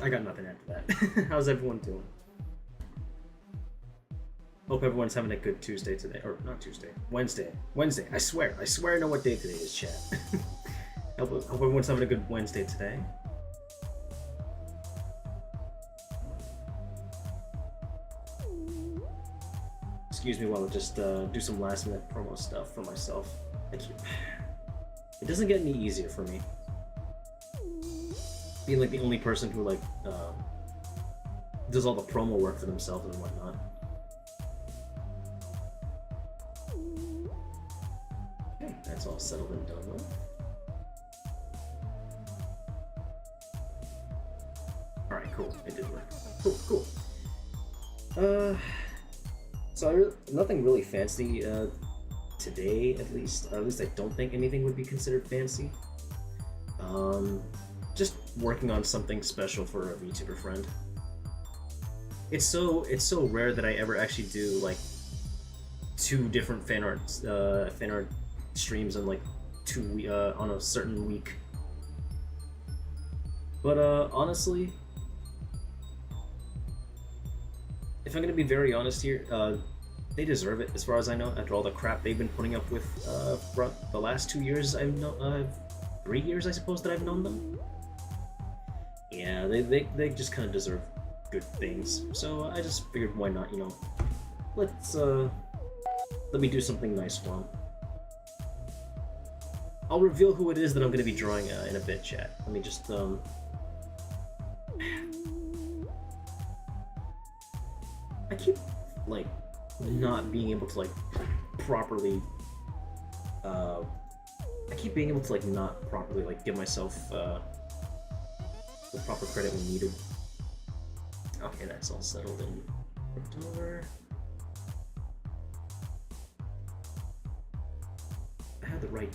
I got nothing after that. How's everyone doing? Hope everyone's having a good Tuesday today. Or not Tuesday. Wednesday. Wednesday. I swear I know what day today is, chat. Hope everyone's having a good Wednesday today. Excuse me while I just do some last minute promo stuff for myself. It doesn't get any easier for me. Being like the only person who like does all the promo work for themselves and whatnot. Okay, that's all settled and done with. Alright, cool. It did work. Cool. So nothing really fancy today, at least. Or at least I don't think anything would be considered fancy. Just working on something special for a VTuber friend. It's so rare that I ever actually do like 2 different fan art streams in like on a certain week. But honestly, if I'm gonna be very honest here, they deserve it as far as I know. After all the crap they've been putting up with for the last 2 years, 3 years I suppose that I've known them. Yeah, they just kind of deserve good things. So I just figured why not, you know, let me do something nice for them. I'll reveal who it is that I'm going to be drawing in a bit, chat. Let me just I keep like not being able to like properly not properly like give myself the proper credit when needed. Okay, that's all settled in October. I had the right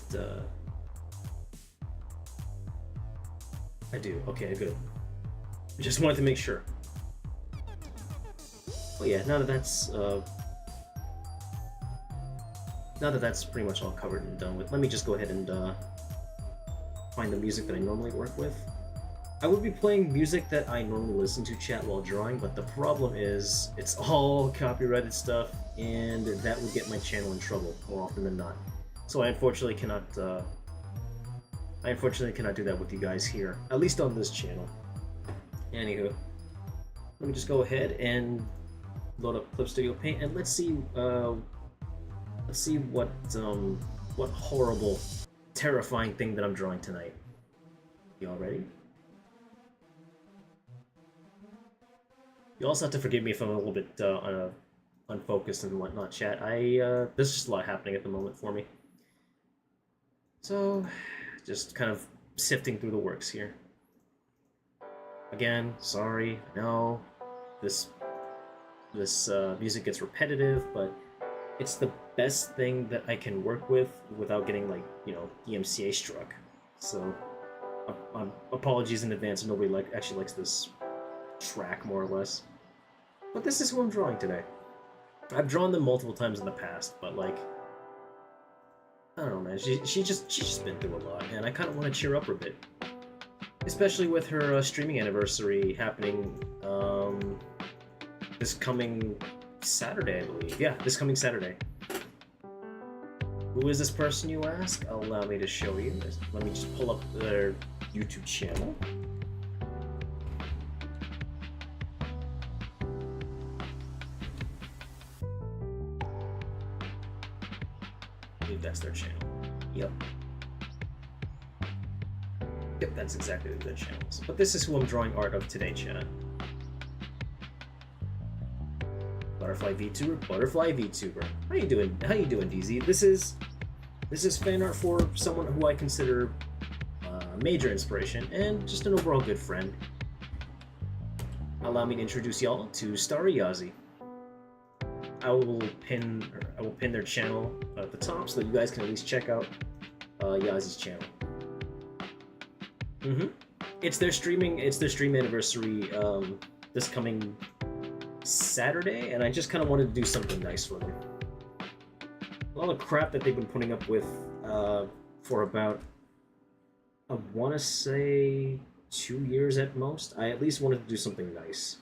I do. Okay, good. Just wanted to make sure. Well, yeah, now that that's pretty much all covered and done with, let me just go ahead and find the music that I normally work with. I would be playing music that I normally listen to, chat, while drawing, but the problem is it's all copyrighted stuff, and that would get my channel in trouble more often than not. So I unfortunately cannot do that with you guys here, at least on this channel. Anywho, let me just go ahead and load up Clip Studio Paint, and let's see what horrible, terrifying thing that I'm drawing tonight. You all ready? You also have to forgive me if I'm a little bit unfocused and whatnot, chat. There's just a lot happening at the moment for me. So, just kind of sifting through the works here. Again, sorry, no, this music gets repetitive, but it's the best thing that I can work with without getting, like, you know, DMCA struck. So, apologies in advance if nobody actually likes this track, more or less. But this is who I'm drawing today. I've drawn them multiple times in the past, but, like, I don't know, man. She's just been through a lot, and I kind of want to cheer up her a bit. Especially with her streaming anniversary happening this coming Saturday, I believe. Yeah, this coming Saturday. Who is this person, you ask? Allow me to show you. Let me just pull up their YouTube channel. I believe that's their channel. Yep. Yep, that's exactly their channel. But this is who I'm drawing art of today, chat. Butterfly Vtuber. How you doing, DZ? This is fan art for someone who I consider a major inspiration and just an overall good friend. Allow me to introduce y'all to Starry Yazzie. I will pin their channel at the top so that you guys can at least check out Yazzie's channel. It's their stream anniversary this coming Saturday, and I just kind of wanted to do something nice for them. A lot of crap that they've been putting up with for about, I want to say, 2 years at most. I at least wanted to do something nice.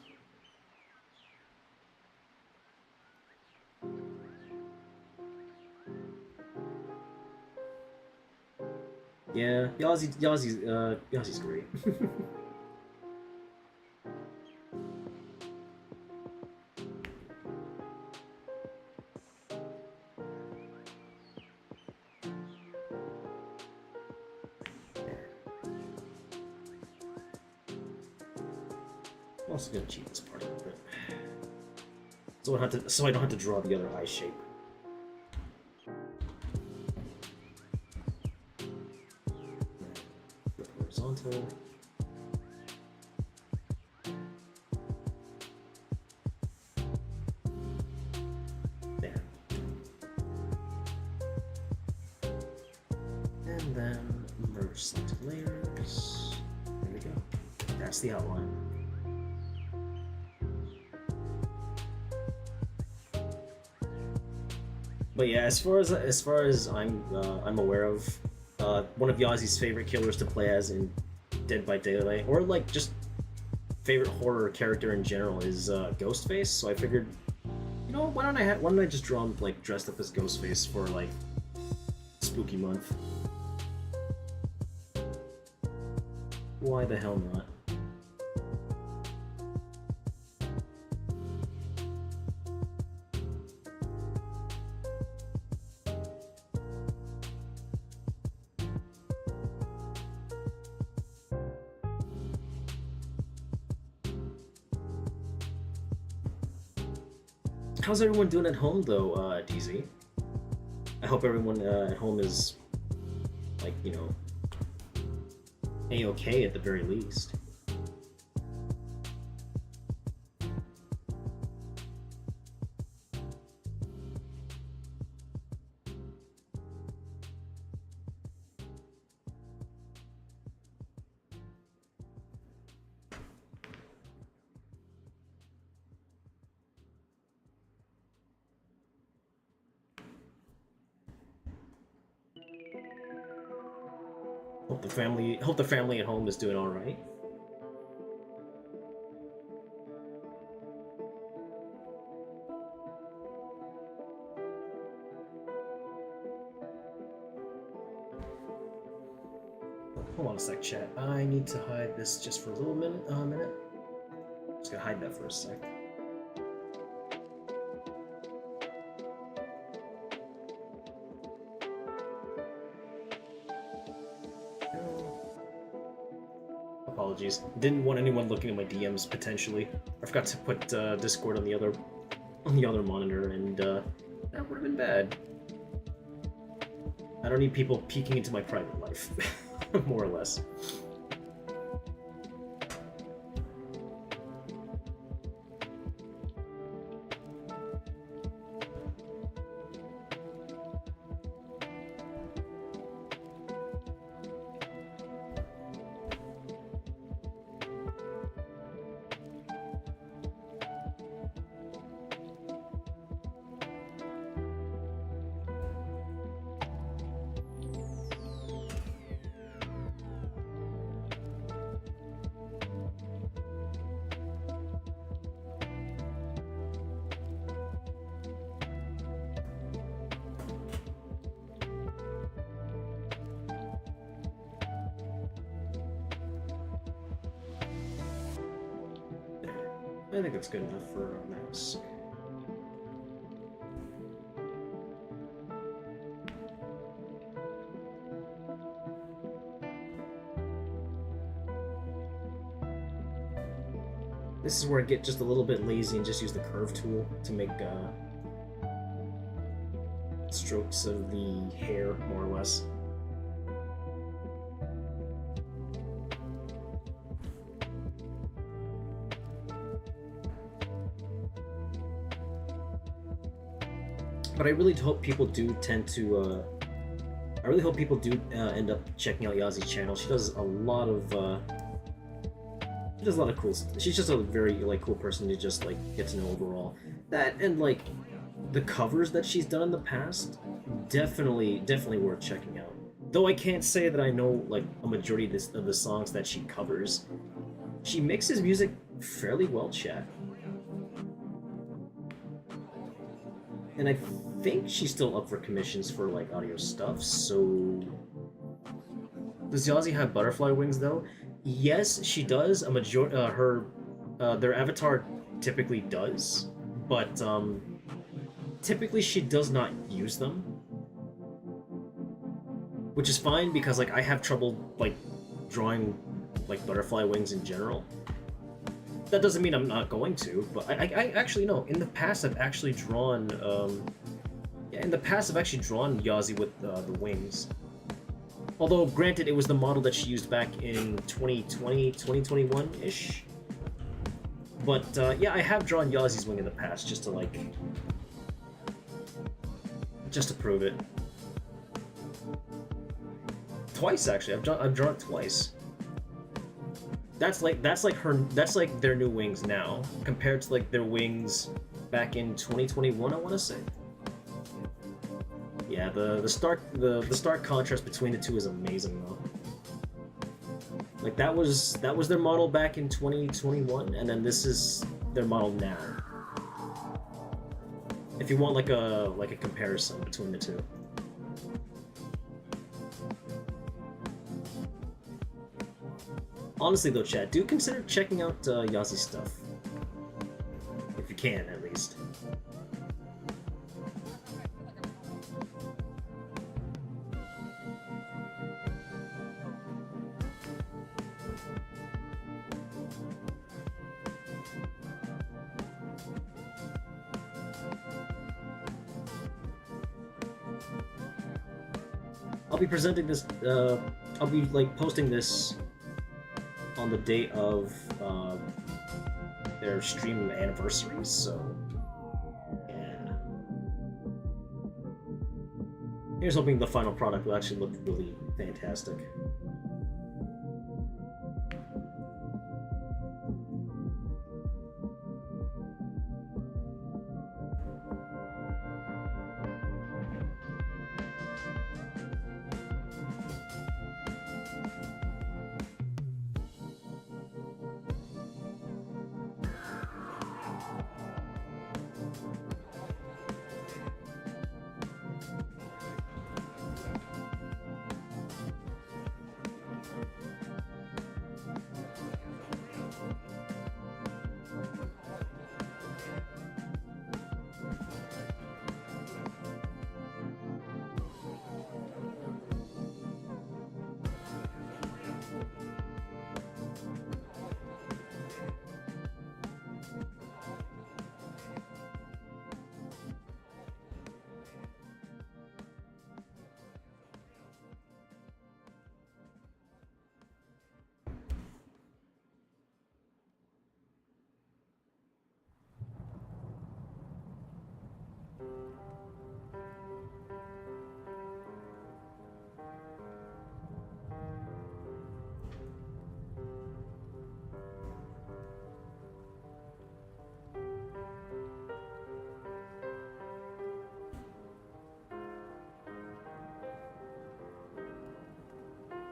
Yeah, Yazi's great. I'm also gonna cheat this part a little bit, so I don't have to draw the other eye shape. Flip horizontal. There. And then merge selected layers. There we go. That's the outline. But yeah, as far as I'm aware of, one of Yazi's favorite killers to play as in Dead by Daylight, or like just favorite horror character in general, is Ghostface. So I figured, you know, why don't I just draw him like dressed up as Ghostface for like spooky month? Why the hell not? How's everyone doing at home, though, DZ? I hope everyone at home is, like, you know, A-okay at the very least. Hope the family at home is doing all right. Hold on a sec, chat. I need to hide this just for a little minute. Just gonna hide that for a sec. Apologies. Didn't want anyone looking at my DMs potentially. I forgot to put Discord on the other monitor, and that would have been bad. I don't need people peeking into my private life, more or less. I think that's good enough for a mouse. This is where I get just a little bit lazy and just use the curve tool to make strokes of the hair, more or less. But I really hope people do tend to. I really hope people do end up checking out Yazi's channel. She does a lot of. She does a lot of cool stuff. She's just a very like cool person to just like get to know overall. That and like the covers that she's done in the past, definitely worth checking out. Though I can't say that I know like a majority of the songs that she covers. She mixes music fairly well, chat. And I think she's still up for commissions for like audio stuff, so does Yazi have butterfly wings though? Yes, she does. Their avatar typically does, but typically she does not use them, which is fine because like I have trouble like drawing like butterfly wings in general. That doesn't mean I'm not going to, but I actually know. In the past, I've actually drawn. Yeah, in the past, I've actually drawn Yazi with the wings. Although, granted, it was the model that she used back in 2020, 2021-ish. But yeah, I have drawn Yazi's wing in the past just to like, just to prove it. Twice actually, I've drawn it twice. That's like their new wings now compared to like their wings back in 2021. I want to say. Yeah, the stark contrast between the two is amazing though. Like that was their model back in 2021, and then this is their model now. If you want like a comparison between the two. Honestly though, chat, do consider checking out Yazi's stuff. If you can, at least. I'll be presenting this, I'll be like posting this on the date of their stream anniversaries, so yeah. Here's hoping the final product will actually look really fantastic.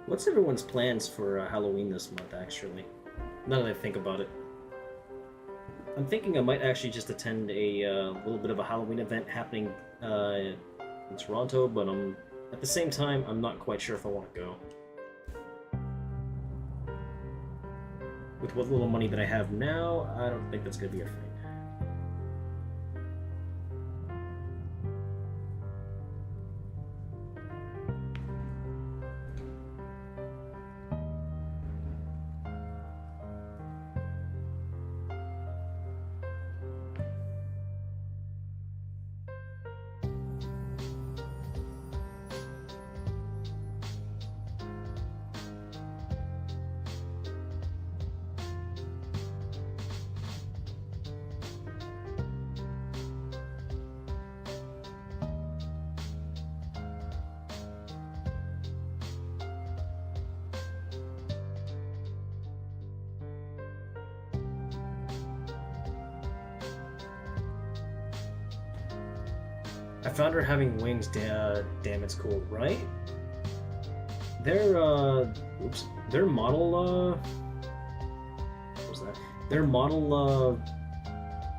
What's everyone's plans for Halloween this month, actually? Now that I think about it. I'm thinking I might actually just attend a little bit of a Halloween event happening in Toronto, but at the same time, I'm not quite sure if I want to go. With what little money that I have now, I don't think that's going to be a thing. I found her having wings. Damn, it's cool, right? their oops, their model what was that? Their model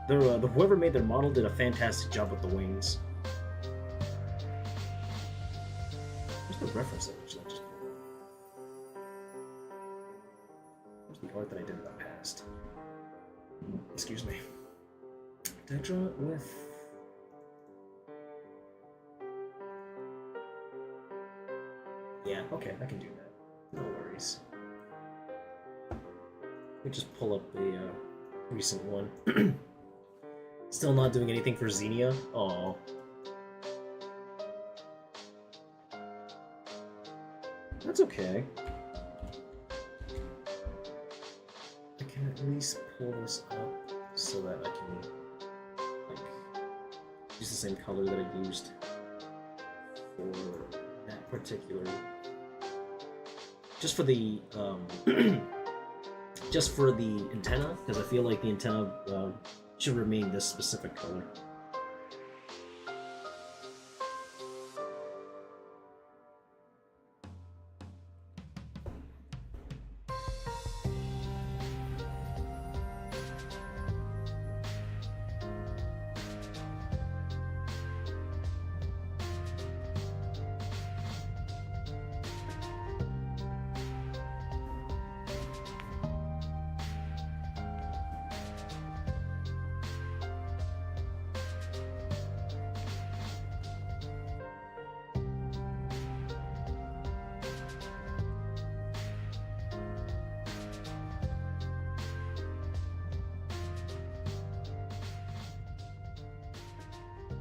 whoever made their model did a fantastic job with the wings. Where's the reference image that just pulled up? Where's the art that I did in the past? Excuse me. Did I draw it with? Yeah, okay, I can do that. No worries. Let me just pull up the recent one. Still not doing anything for Xenia? Aw. That's okay. I can at least pull this up so that I can, like, use the same color that I used for that particular... Just for the, just for the antenna, because I feel like the antenna should remain this specific color.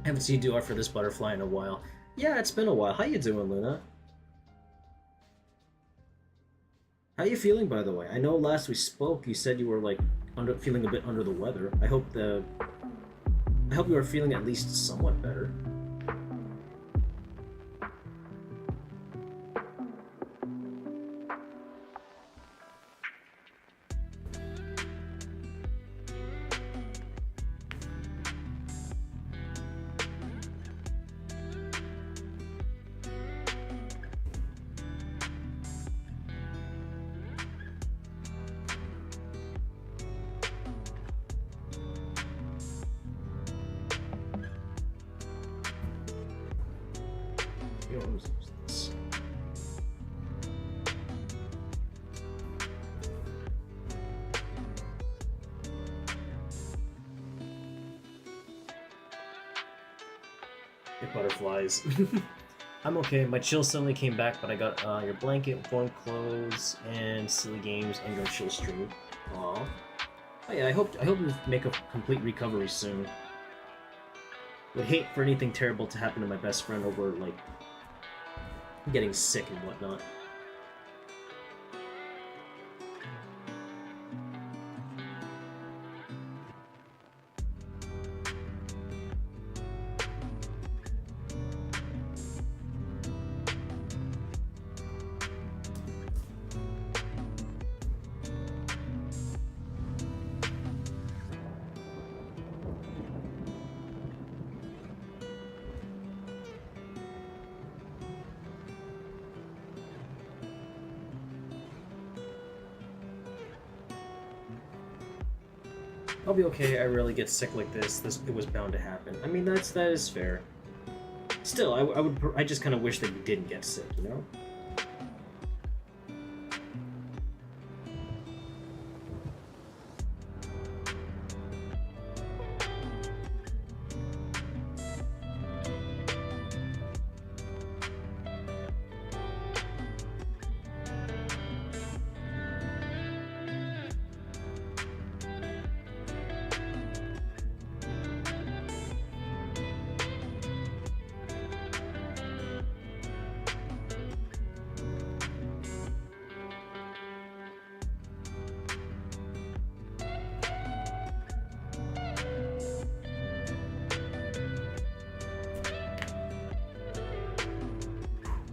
Haven't seen you do art for this butterfly in a while. Yeah, it's been a while. How you doing, Luna? How you feeling, by the way? I know last we spoke, you said you were like feeling a bit under the weather. I hope you are feeling at least somewhat better. Butterflies. I'm okay. My chill suddenly came back, but I got your blanket, warm clothes, and silly games on your chill stream. Aww. Oh yeah, I hope you make a complete recovery soon. Would hate for anything terrible to happen to my best friend over like getting sick and whatnot. I'll be okay. I rarely get sick like this. It was bound to happen. I mean, that is fair. Still, I just kind of wish that you didn't get sick, you know?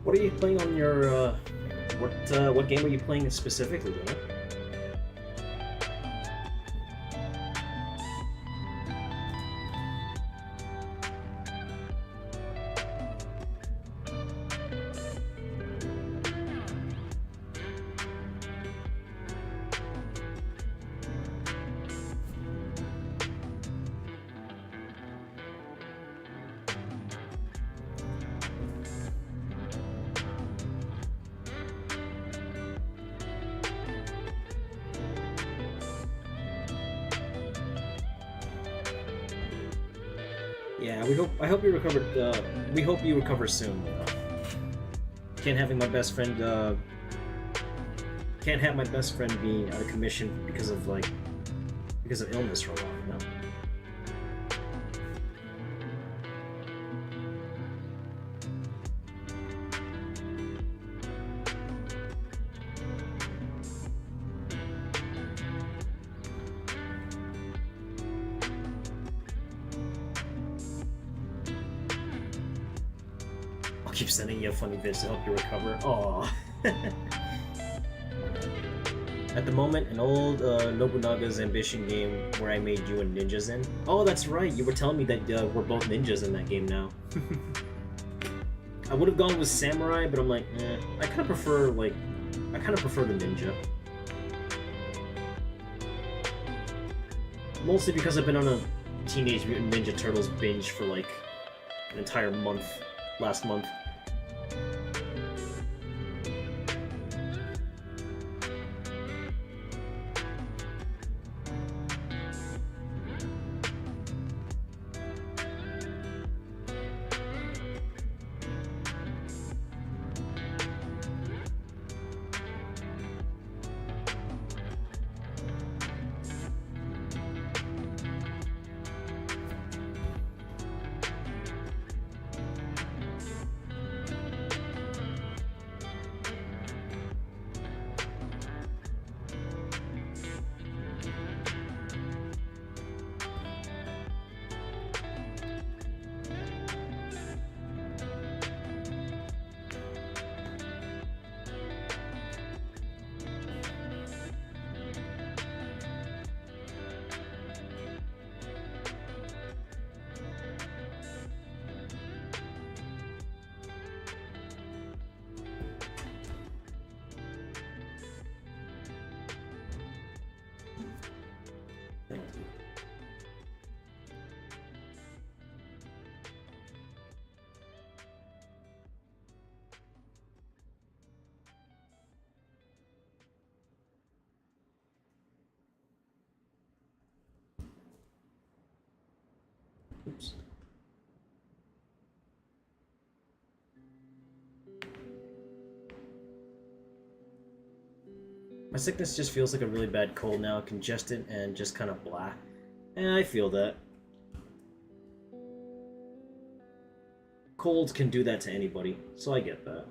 What are you playing on your, what game are you playing specifically, Luna? Yeah, we hope. I hope you recovered. We hope you recover soon. Can't having my best friend. Can't have my best friend be out of commission because of illness for a while. You know. I'll keep sending you funny vids to help you recover. Aww. At the moment, an old Nobunaga's Ambition game where I made you and ninjas in. Oh, that's right. You were telling me that we're both ninjas in that game now. I would have gone with samurai, but I'm like, I kind of prefer the ninja. Mostly because I've been on a Teenage Mutant Ninja Turtles binge for like an entire month last month. Oops. My sickness just feels like a really bad cold now, congested and just kind of blah. And I feel that. Colds can do that to anybody, so I get that.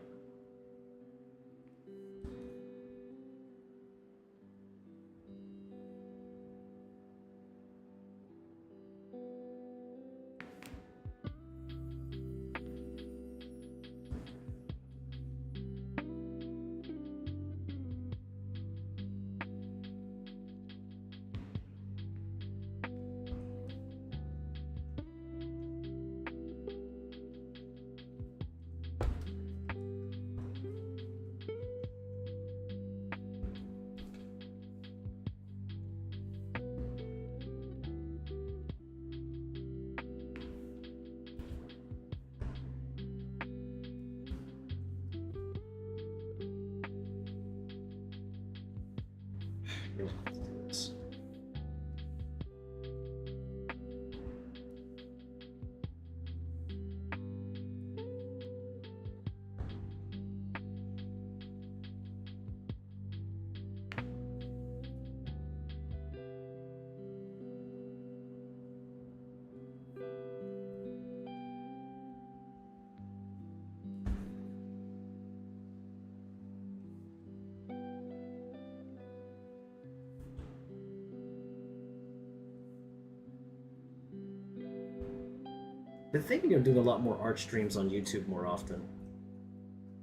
Been thinking of doing a lot more art streams on YouTube more often.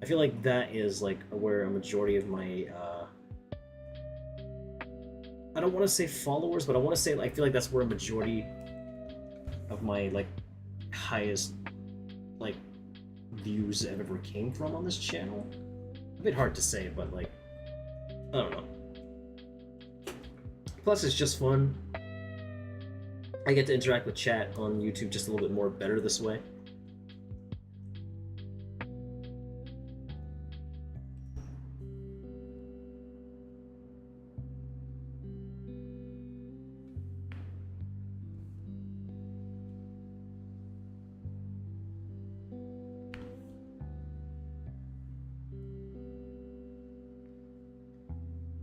I feel like that is like where a majority of my I don't want to say followers, but I want to say I feel like that's where a majority of my like highest like views ever came from on this channel. A bit hard to say, but like I don't know. Plus, it's just fun. I get to interact with chat on YouTube just a little bit more better this way.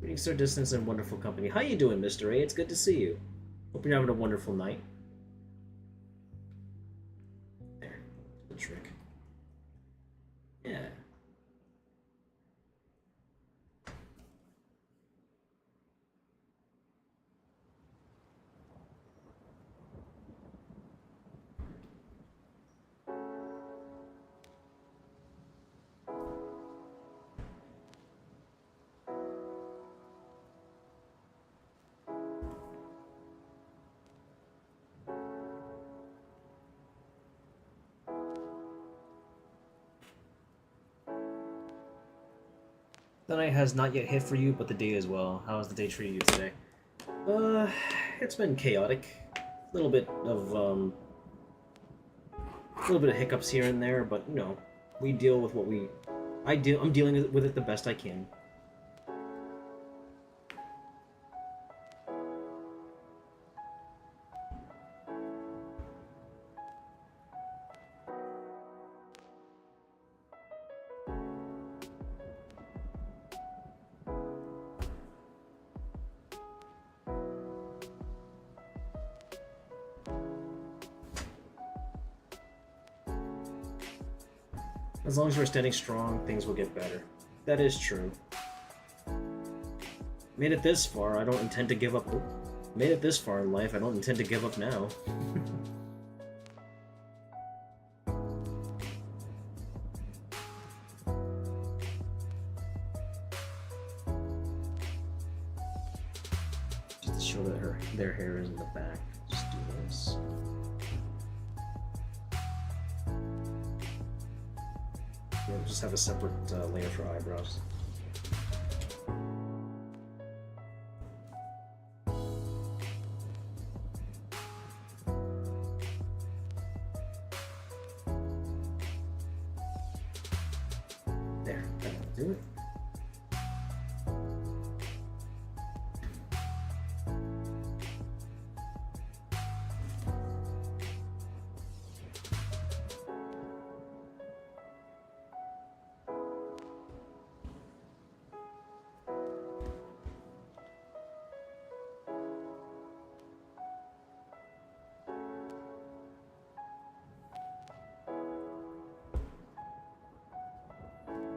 Greetings, sir, distance, and wonderful company. How you doing, Mr. A? It's good to see you. Hope you're having a wonderful night. There. The trick. Yeah. The night has not yet hit for you, but the day as well. How has the day treated you today? It's been chaotic. A little bit of hiccups here and there, but you know, we deal with what we. I'm dealing with it the best I can. As long as we're standing strong, things will get better. That is true. Made it this far, I don't intend to give up. Made it this far in life, I don't intend to give up now. Just to show that their hair is in the back. Just do this. We'll just have a separate layer for eyebrows. There, that'll do it.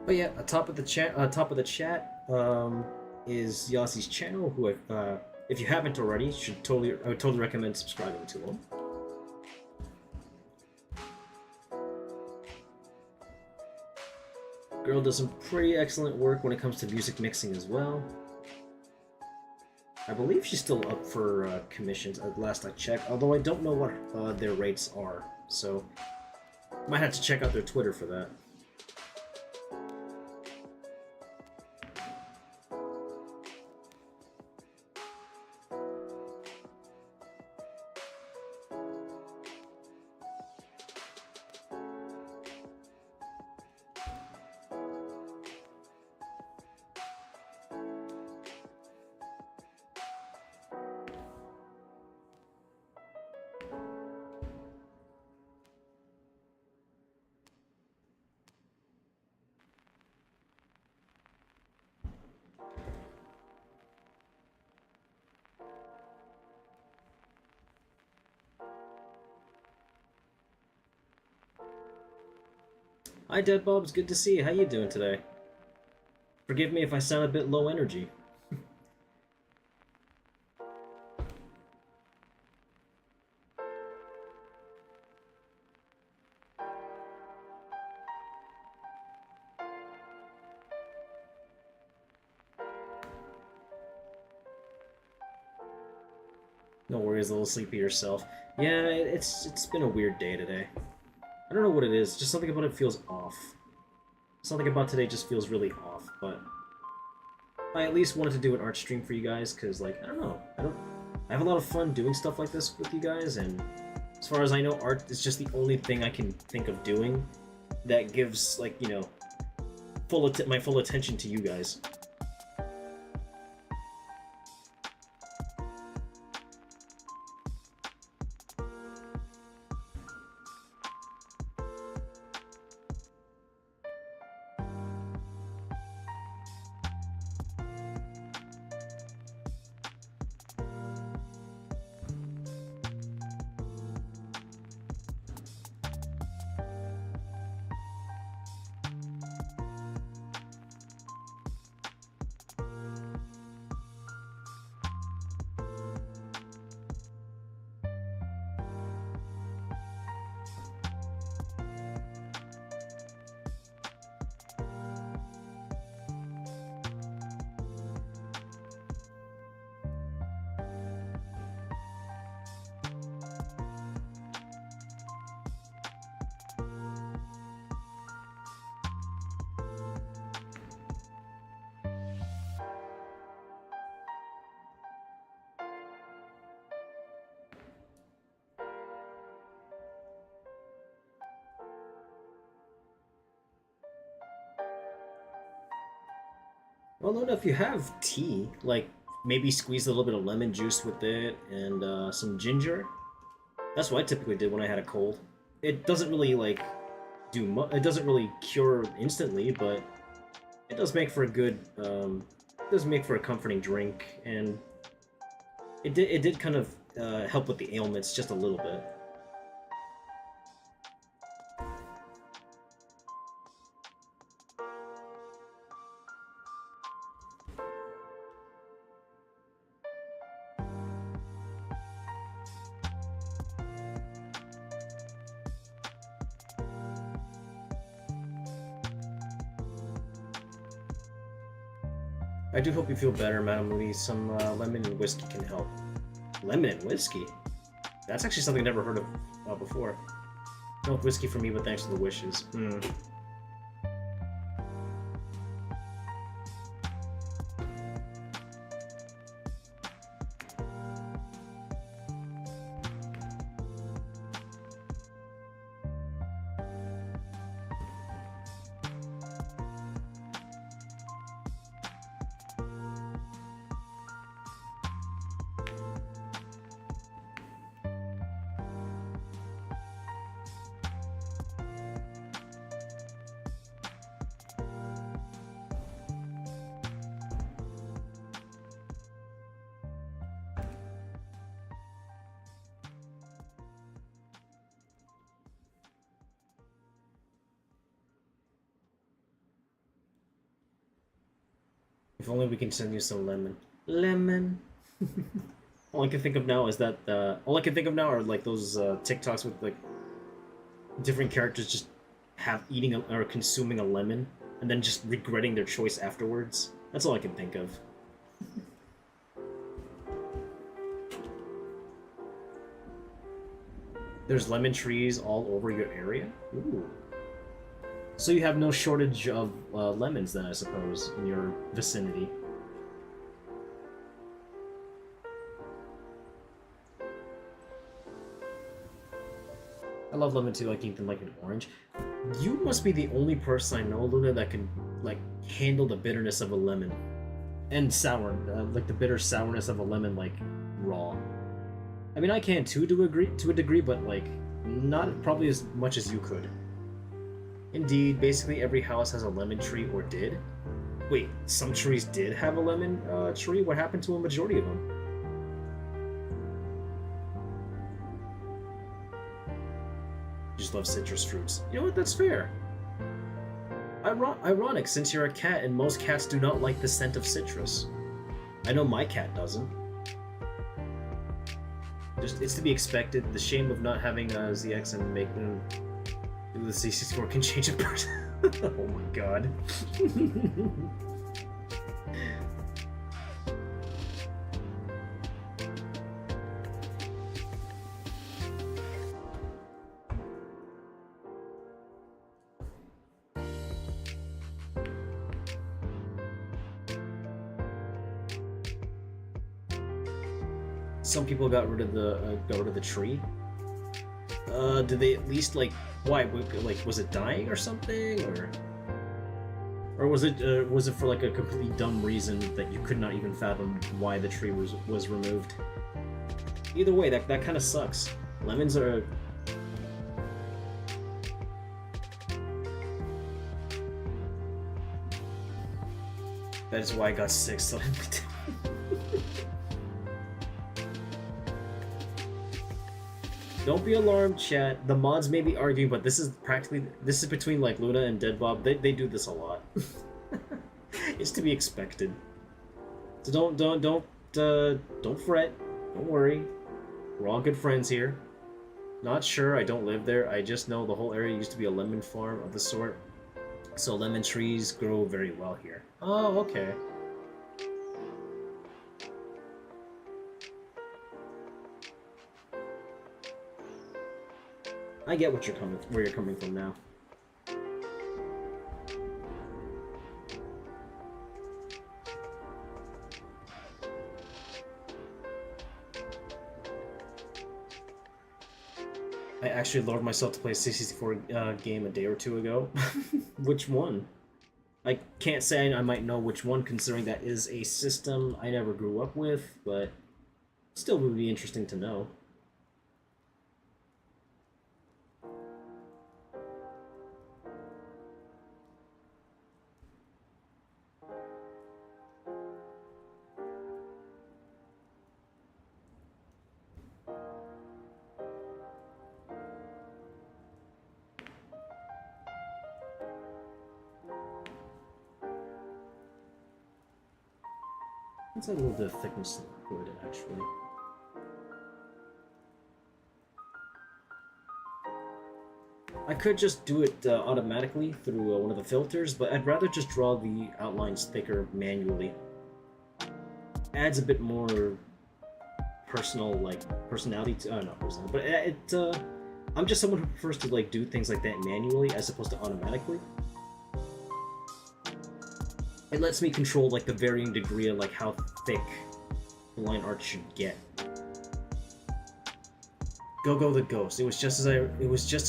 But yeah, top of the chat, is Yassi's channel. Who, if you haven't already, I would totally recommend subscribing to him. Girl does some pretty excellent work when it comes to music mixing as well. I believe she's still up for commissions at last I checked, although I don't know what their rates are, so might have to check out their Twitter for that. Hi, Dead Bobs. Good to see you. How you doing today? Forgive me if I sound a bit low energy. No worries, a little sleepy yourself. Yeah, it's been a weird day today. I don't know what it is. Just something about it feels off. Something about today just feels really off. But I at least wanted to do an art stream for you guys because, like, I don't know. I have a lot of fun doing stuff like this with you guys, and as far as I know, art is just the only thing I can think of doing that gives, like, you know, my full attention to you guys. Well, no, if you have tea, like maybe squeeze a little bit of lemon juice with it and some ginger. That's what I typically did when I had a cold. It doesn't really like do much. It doesn't really cure instantly, but it does make for a good. It does make for a comforting drink, and it did kind of help with the ailments just a little bit. I do hope you feel better, Madam Moody. Some lemon and whiskey can help. Lemon and whiskey? That's actually something I never heard of before. No whiskey for me, but thanks for the wishes. Hmm. If only we can send you some lemon. Lemon. All I can think of now is that all I can think of now are like those TikToks with like different characters just eating or consuming a lemon and then just regretting their choice afterwards. That's all I can think of. There's lemon trees all over your area. Ooh. So you have no shortage of lemons then, I suppose, in your vicinity. I love lemon too, like eating like an orange. You must be the only person I know, Luna, that can like handle the bitterness of a lemon and sour, like the bitter sourness of a lemon, like raw. I mean, I can too, to a degree, but like not probably as much as you could. Indeed, basically every house has a lemon tree, or did. Wait, some trees did have a lemon tree? What happened to a majority of them? You just love citrus fruits. You know what, that's fair. Ironic, since you're a cat and most cats do not like the scent of citrus. I know my cat doesn't. Just, it's to be expected. The shame of not having ZX and making the CC score can change a person. Oh my god. Some people got rid of the tree. Did they at least like why? Like, was it dying or something, or was it for like a completely dumb reason that you could not even fathom why the tree was removed? Either way, that kind of sucks. Lemons are. That is why I got sick. So. Don't be alarmed, chat. The mods may be arguing, but this is between like Luna and Dead Bob. They do this a lot. It's to be expected. So don't fret. Don't worry. We're all good friends here. Not sure. I don't live there. I just know the whole area used to be a lemon farm of the sort. So lemon trees grow very well here. Oh, okay. I get where you're coming from now. I actually lured myself to play a 64 game a day or two ago. Which one? I can't say I might know which one, considering that is a system I never grew up with, but still would be interesting to know. Let's add a little bit of thickness to the hood, actually. I could just do it automatically through one of the filters, but I'd rather just draw the outlines thicker manually. Adds a bit more personality to, not personal, but I'm just someone who prefers to like do things like that manually as opposed to automatically. It lets me control like the varying degree of like how thick the line art should get. Go the ghost. It was just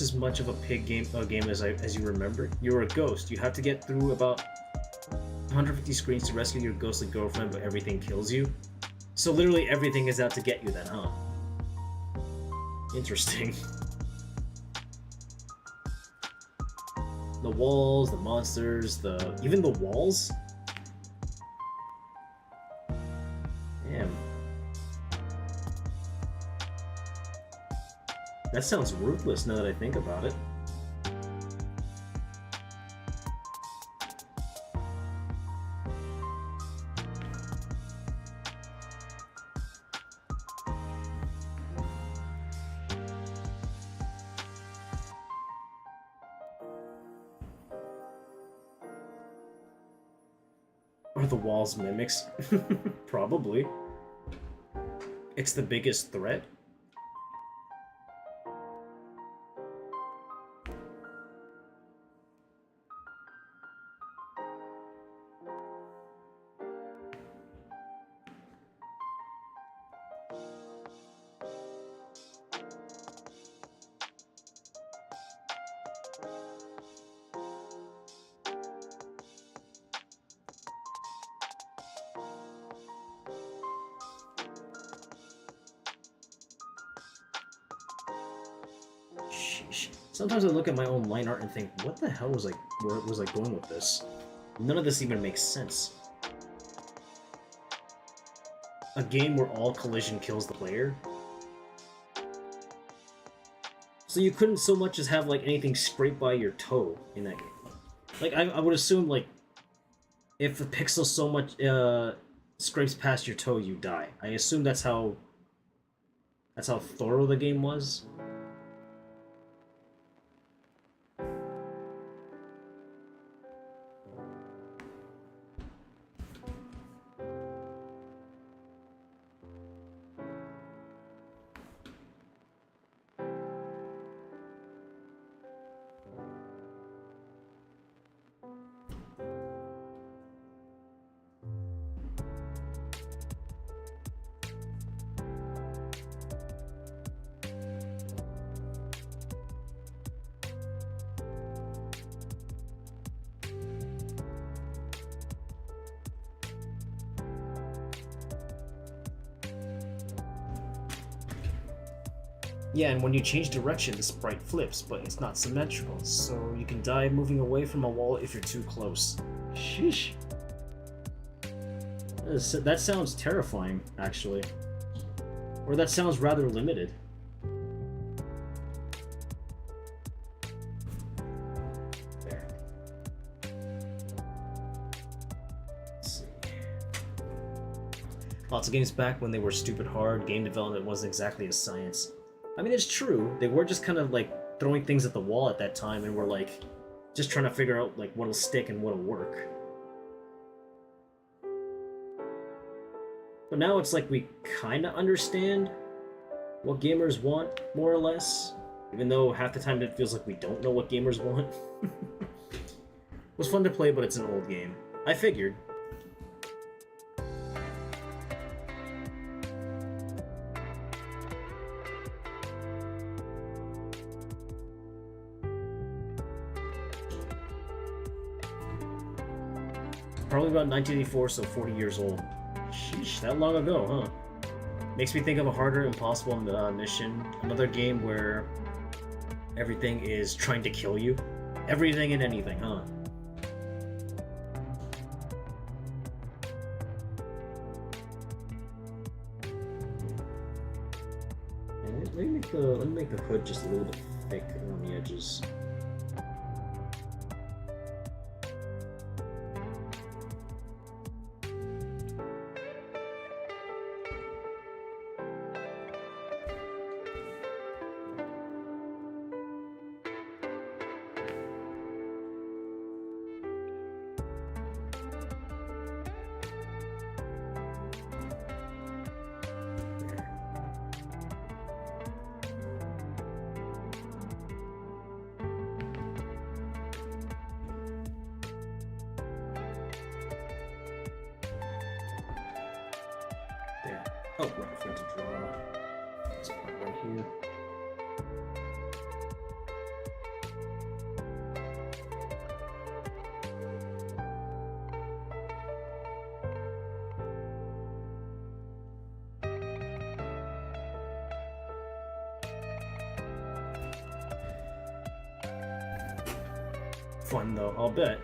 as much of a pig game as you remember. You're a ghost. You have to get through about 150 screens to rescue your ghostly girlfriend, but everything kills you. So literally everything is out to get you then, huh? Interesting. The walls, the monsters, even the walls. Damn. That sounds ruthless now that I think about it. Are the walls mimics? Probably. It's the biggest threat. Sometimes I look at my own line art and think, what the hell was where was I going with this? None of this even makes sense. A game where all collision kills the player? So you couldn't so much as have like anything scraped by your toe in that game. Like I would assume like if the pixel so much scrapes past your toe, you die. I assume that's how thorough the game was. Yeah, and when you change direction, the sprite flips, but it's not symmetrical, so you can die moving away from a wall if you're too close. Sheesh. That sounds terrifying, actually. Or that sounds rather limited. There. Let's see. Lots of games back when they were stupid hard, game development wasn't exactly a science. I mean, it's true. They were just kind of like throwing things at the wall at that time, and we're like just trying to figure out like what'll stick and what'll work. But now it's like we kind of understand what gamers want, more or less, even though half the time it feels like we don't know what gamers want. It was fun to play, but it's an old game. I figured. Probably about 1984, so 40 years old. Sheesh, that long ago, huh? Makes me think of a harder impossible mission. Another game where everything is trying to kill you. Everything and anything, huh? Let me make the hood just a little bit thick around the edges. Oh, right, I forgot to draw this part right here. Fun though, I'll bet.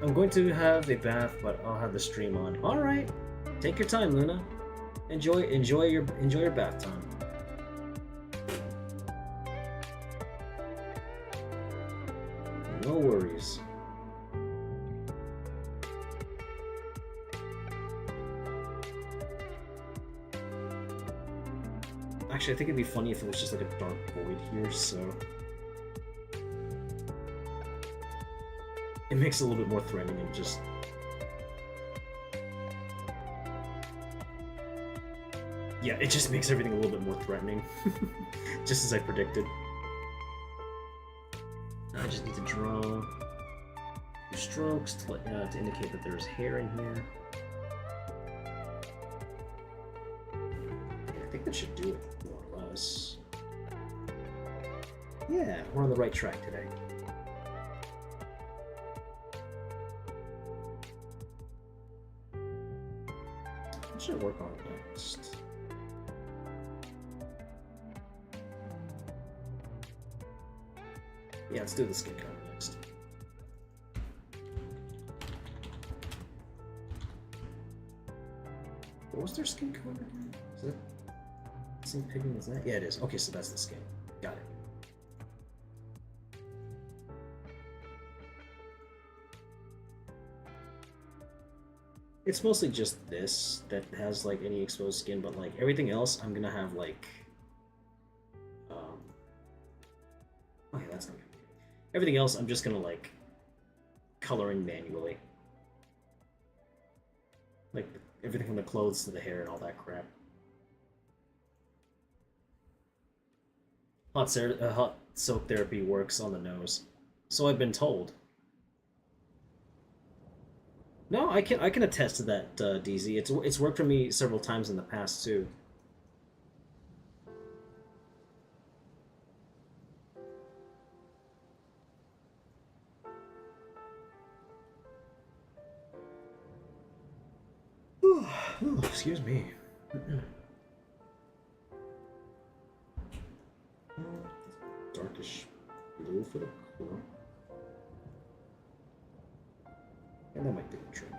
I'm going to have a bath, but I'll have the stream on. All right, take your time, Luna. Enjoy your bath time. No worries. Actually, I think it'd be funny if it was just like a dark void here, so it makes it a little bit more threatening and just. Yeah, it just makes everything a little bit more threatening. Just as I predicted. I just need to draw 2 strokes to indicate that there's hair in here. Yeah, I think that should do it, more or less. Yeah, we're on the right track today. What should I work on next? Yeah, let's do the skin color next. What was their skin color again? Is that the same pigment as that? Yeah, it is. Okay, so that's the skin. Got it. It's mostly just this that has like any exposed skin, but like everything else, I'm gonna have like. Oh yeah, that's not good. Everything else, I'm just gonna like color in manually. Like everything from the clothes to the hair and all that crap. Hot soak therapy works on the nose, so I've been told. No, I can attest to that, DZ. It's worked for me several times in the past too. Ooh, excuse me. Darkish blue for the core. And that might do the trick.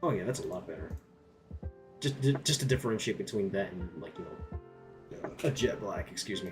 Oh yeah, that's a lot better. Just to differentiate between that and like, you know, a jet black, excuse me.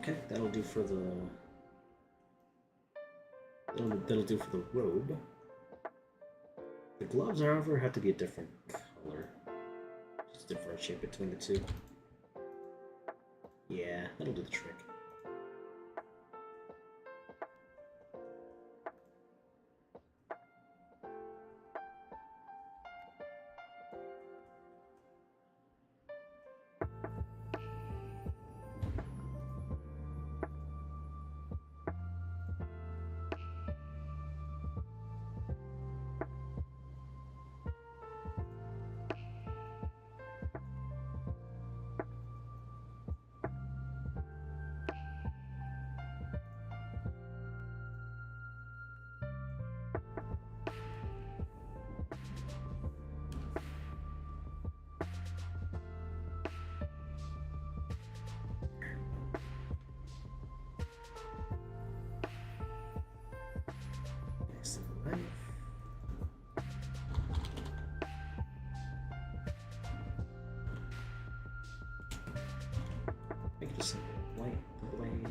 Okay, that'll do for the... That'll do for the robe. The gloves, however, have to be a different color. Just differentiate between the two. Yeah, that'll do the trick. Make it a simple white blade.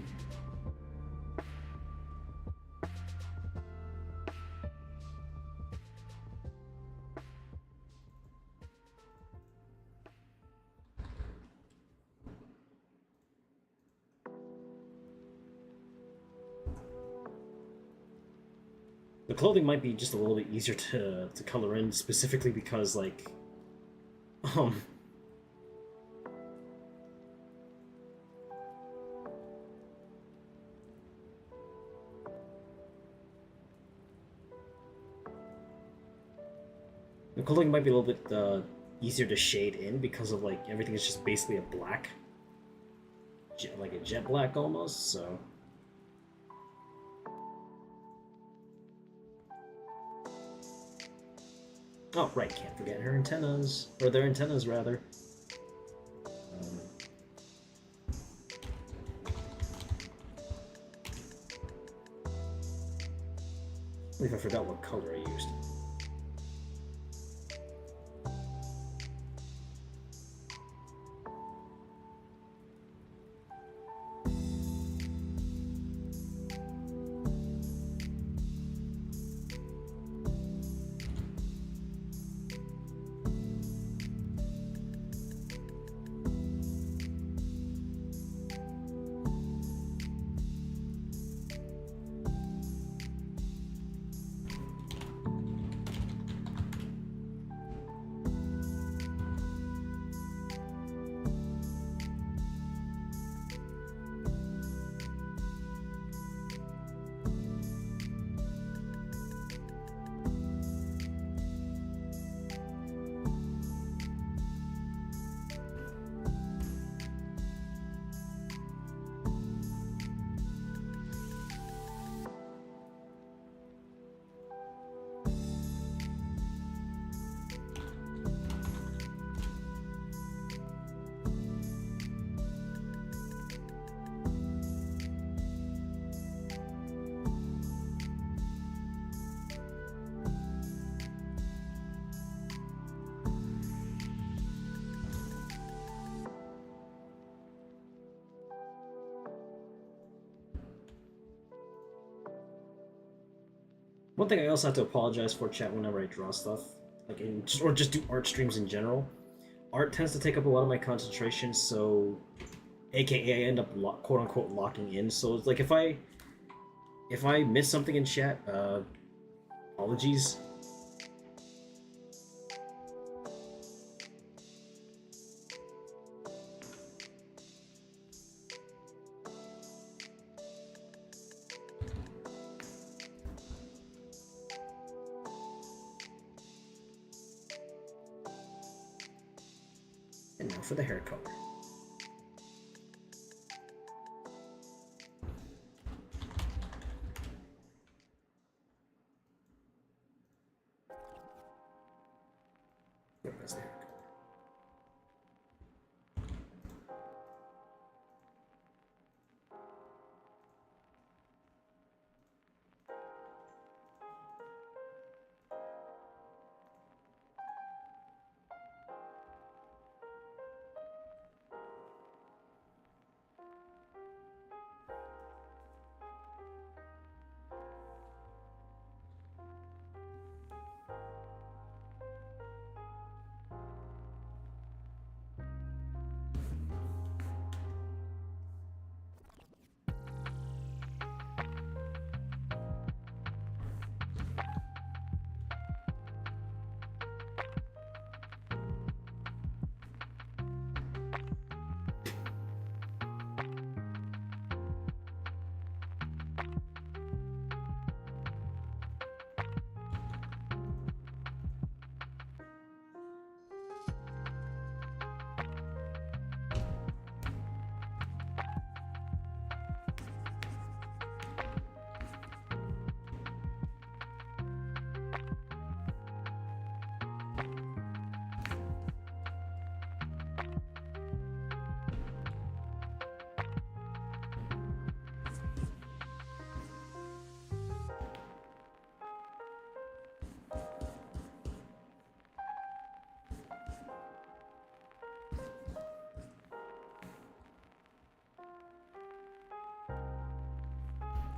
The clothing might be just a little bit easier to color in, specifically because, like, um, the clothing might be a little bit easier to shade in because of, like, everything is just basically a black, like a jet black almost, so. Oh, right, can't forget her antennas. Or their antennas, rather. I believe I forgot what color I used. One thing I also have to apologize for, chat, whenever I draw stuff, like or just do art streams in general. Art tends to take up a lot of my concentration, so AKA I end up quote unquote locking in. So it's like if I miss something in chat, apologies. And now for the hair color. Where's the hair color?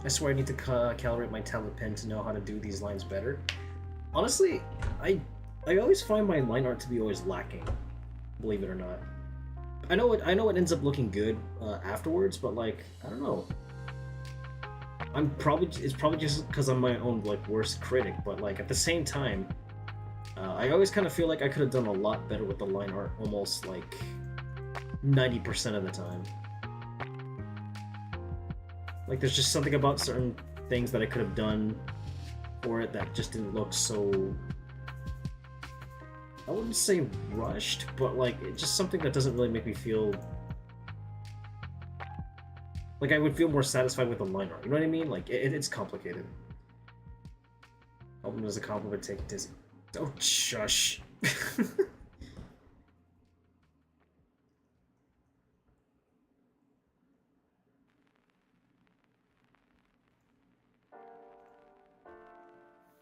I swear I need to calibrate my tablet pen to know how to do these lines better. Honestly, I always find my line art to be always lacking, believe it or not. I know it ends up looking good afterwards, but like I don't know. It's probably just because I'm my own like worst critic, but like at the same time, I always kind of feel like I could have done a lot better with the line art, almost like 90% of the time. Like there's just something about certain things that I could have done for it that just didn't look so. I wouldn't say rushed, but like it's just something that doesn't really make me feel like I would feel more satisfied with the line art. You know what I mean? Like it's complicated. Album as a compliment, take Disney. Oh, shush.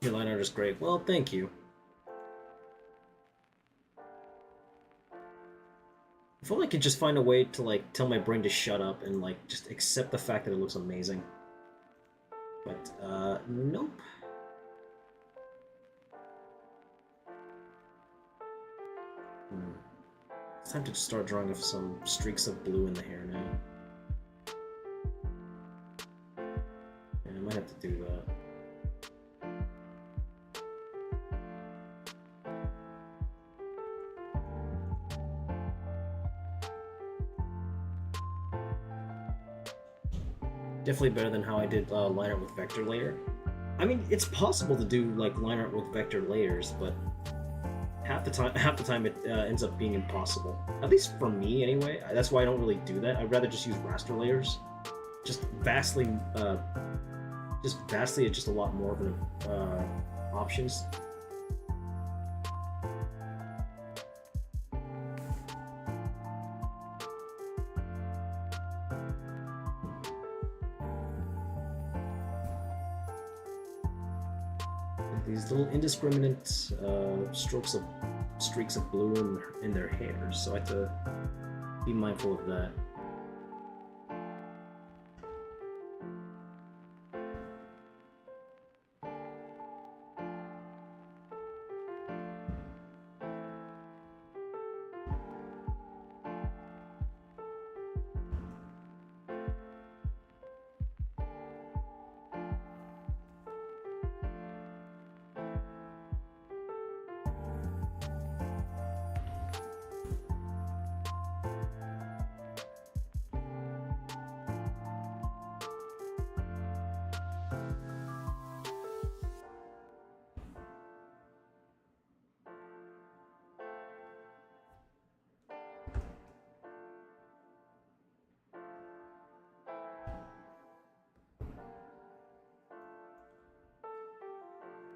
Your line art is great. Well, thank you. If only I could just find a way to like tell my brain to shut up and like just accept the fact that it looks amazing. But nope. It's time to start drawing some streaks of blue in the hair now. Yeah, I might have to do that. Definitely better than how I did line art with vector layer. I mean, it's possible to do like line art with vector layers, but half the time it ends up being impossible. At least for me, anyway. That's why I don't really do that. I'd rather just use raster layers. Just vastly, just a lot more of an options. These little indiscriminate streaks of blue in their hair, so I have to be mindful of that.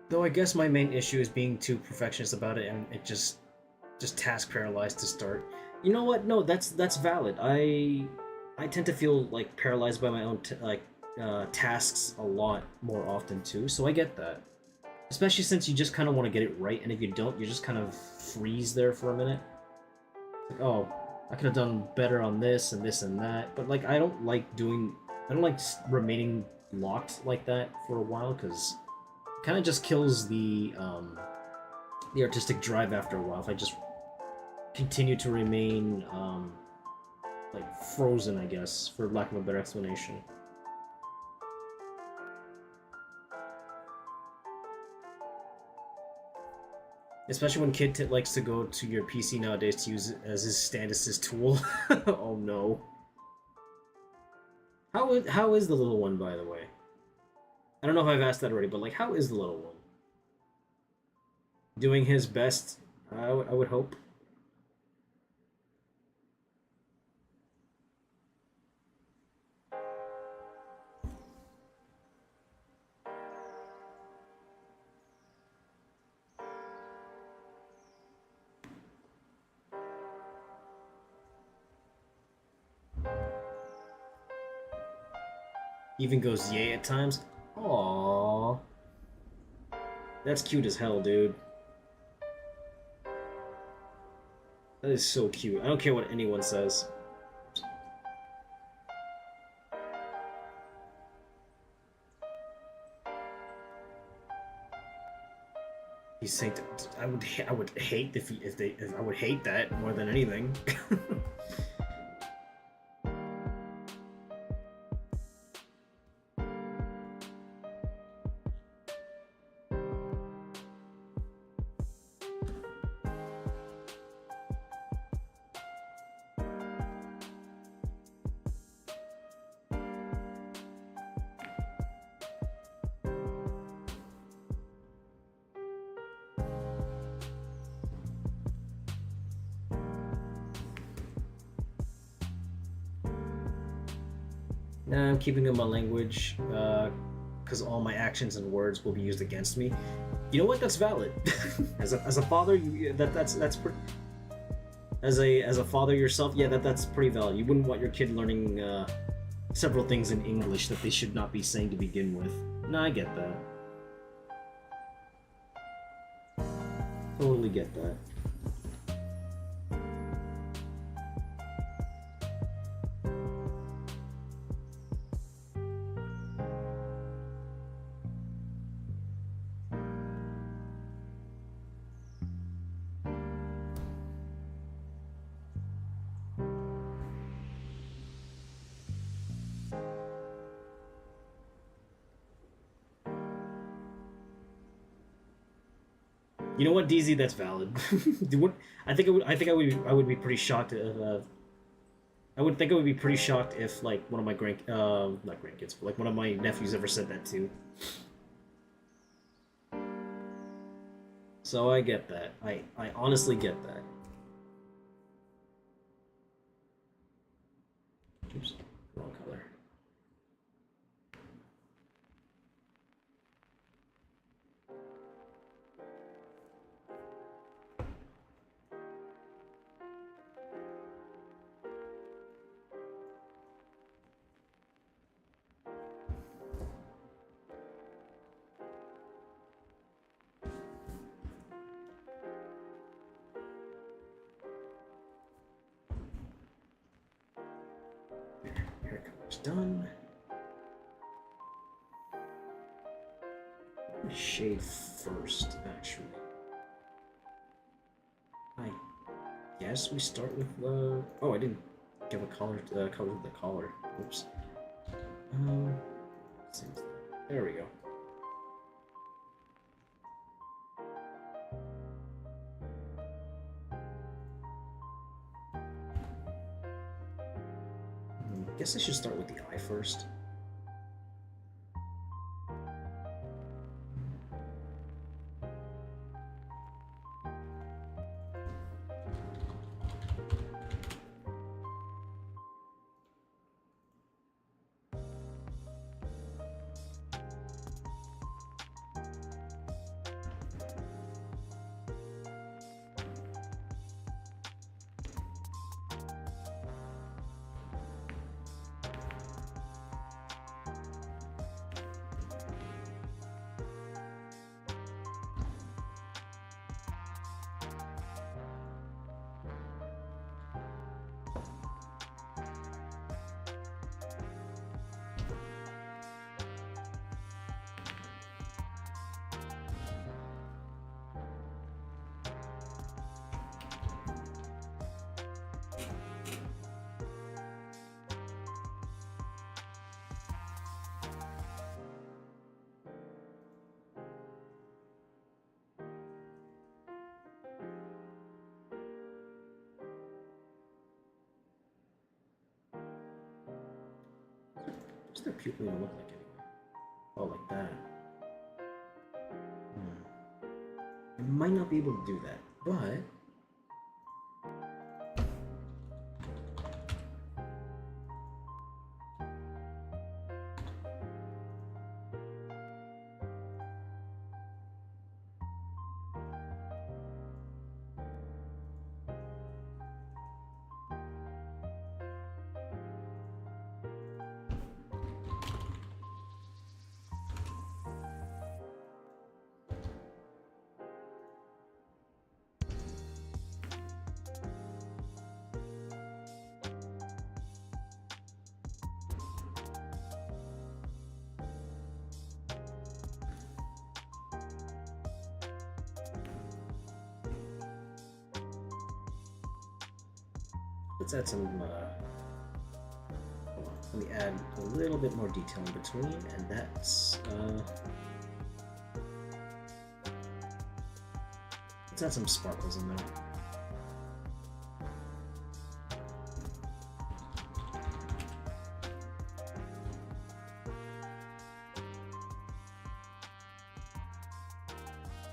Though I guess my main issue is being too perfectionist about it, and it just task paralyzed to start. You know what? No, that's valid. I tend to feel like paralyzed by my own tasks a lot more often too. So I get that. Especially since you just kind of want to get it right, and if you don't, you just kind of freeze there for a minute. Like, oh, I could have done better on this and this and that. But like, I don't like remaining locked like that for a while because it kind of just kills the artistic drive after a while. If I just continue to remain like frozen, I guess, for lack of a better explanation. Especially when Kid likes to go to your PC nowadays to use it as his stand assist tool. Oh no. How is the little one, by the way? I don't know if I've asked that already, but like, how is the little one? Doing his best, I would hope. Even goes yay at times. Aww. That's cute as hell, dude. That is so cute. I don't care what anyone says. He's saying I would hate if I would hate that more than anything. Nah, I'm keeping in my language, because all my actions and words will be used against me. You know what? That's valid. as a father, that's pretty. As a father yourself, yeah, that's pretty valid. You wouldn't want your kid learning several things in English that they should not be saying to begin with. No, I get that. Totally get that. You know what, DZ? That's valid. I think I would be pretty shocked if I would think I would be pretty shocked if like one of my not grandkids, but like one of my nephews ever said that too. So I get that. I honestly get that. Oops, wrong color. Hair color's done. Shade first, actually. I guess we start with the. Oh, I didn't give a color to the collar. Oops. There we go. Guess I should start with the eye first. What's their pupil gonna look like anyway? Oh, like that. I might not be able to do that, but let's add some. Hold on, let me add a little bit more detail in between, and that's. Let's add some sparkles in there.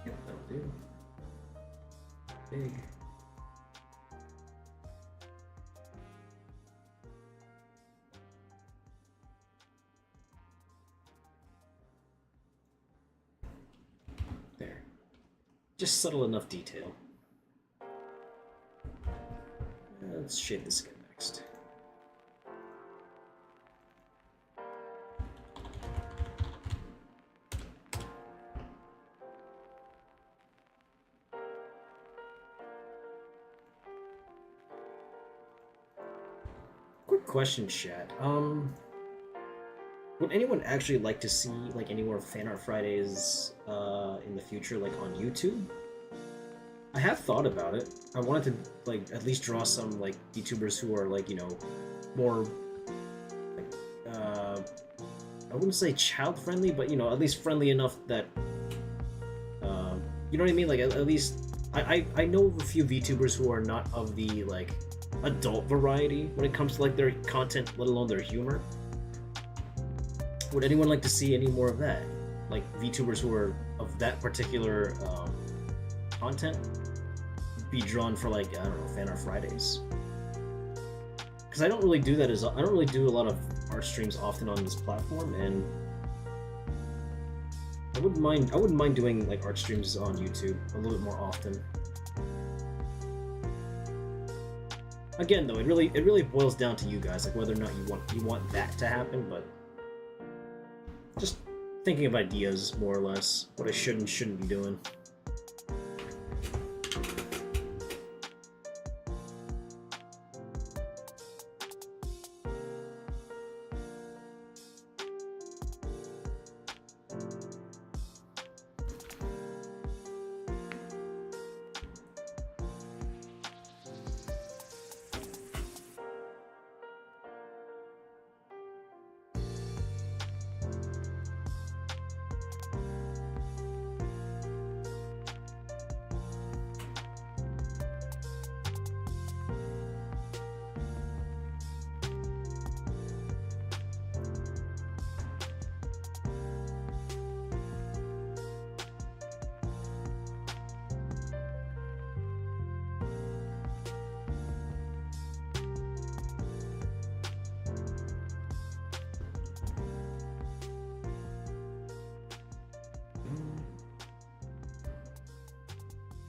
Yep, that'll do. Big. There. Just subtle enough detail. Let's shade the skin next. Quick question, chat. Would anyone actually like to see like any more fan art Fridays in the future, like on YouTube? I have thought about it. I wanted to like at least draw some like VTubers who are like, you know, more like I wouldn't say child friendly, but you know, at least friendly enough that you know what I mean? Like at least I know of a few VTubers who are not of the like adult variety when it comes to like their content, let alone their humor. Would anyone like to see any more of that? Like VTubers who are of that particular content be drawn for like, I don't know, Fan Art Fridays. Because I don't really do that I don't really do a lot of art streams often on this platform, and I wouldn't mind doing like art streams on YouTube a little bit more often. Again though, it really boils down to you guys, like whether or not you want that to happen, but just thinking of ideas more or less, what I should and shouldn't be doing.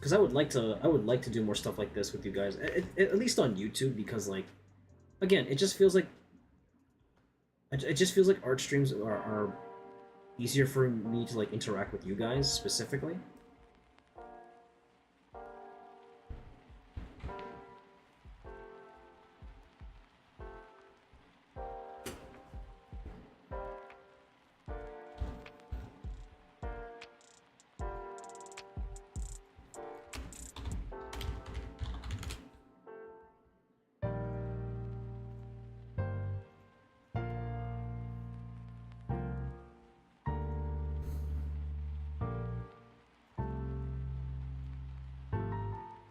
Because I would like to do more stuff like this with you guys, at least on YouTube, because like, again, it just feels like art streams are easier for me to like interact with you guys specifically.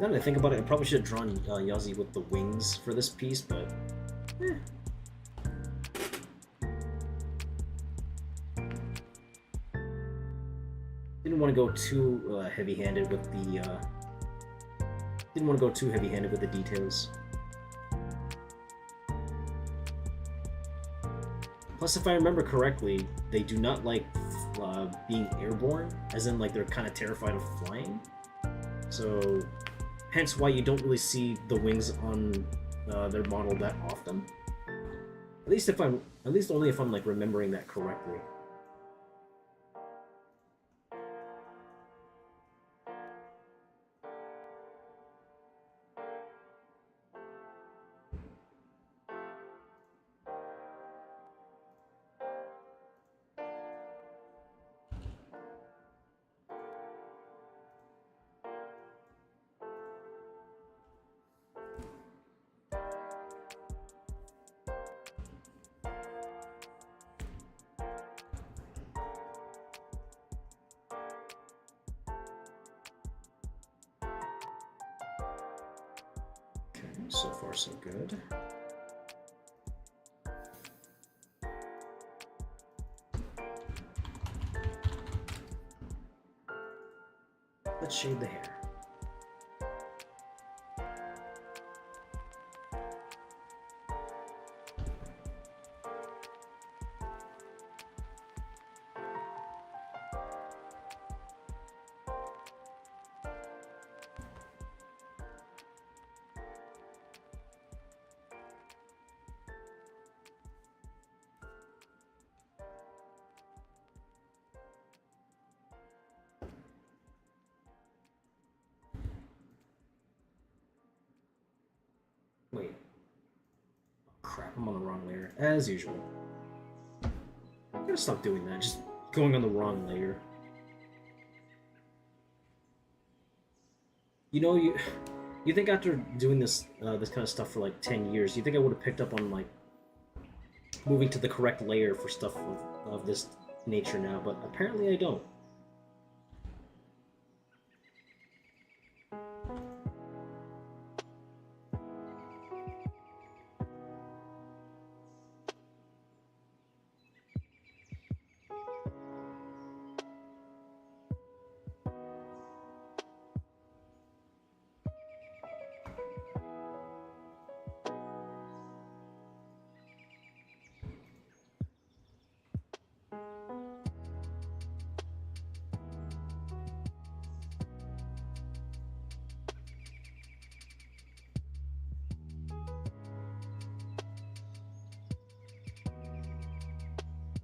Now that I think about it, I probably should have drawn Yazi with the wings for this piece, but didn't want to go too heavy-handed with the details. Plus, if I remember correctly, they do not like being airborne, as in like they're kind of terrified of flying. So, hence why you don't really see the wings on their model that often. At least only if I'm like remembering that correctly. So far, so good. Let's shade the hair. Wait. Crap, I'm on the wrong layer, as usual. I gotta stop doing that, just going on the wrong layer. You know, you think after doing this this kind of stuff for like 10 years, you think I would have picked up on like moving to the correct layer for stuff of this nature now, but apparently I don't.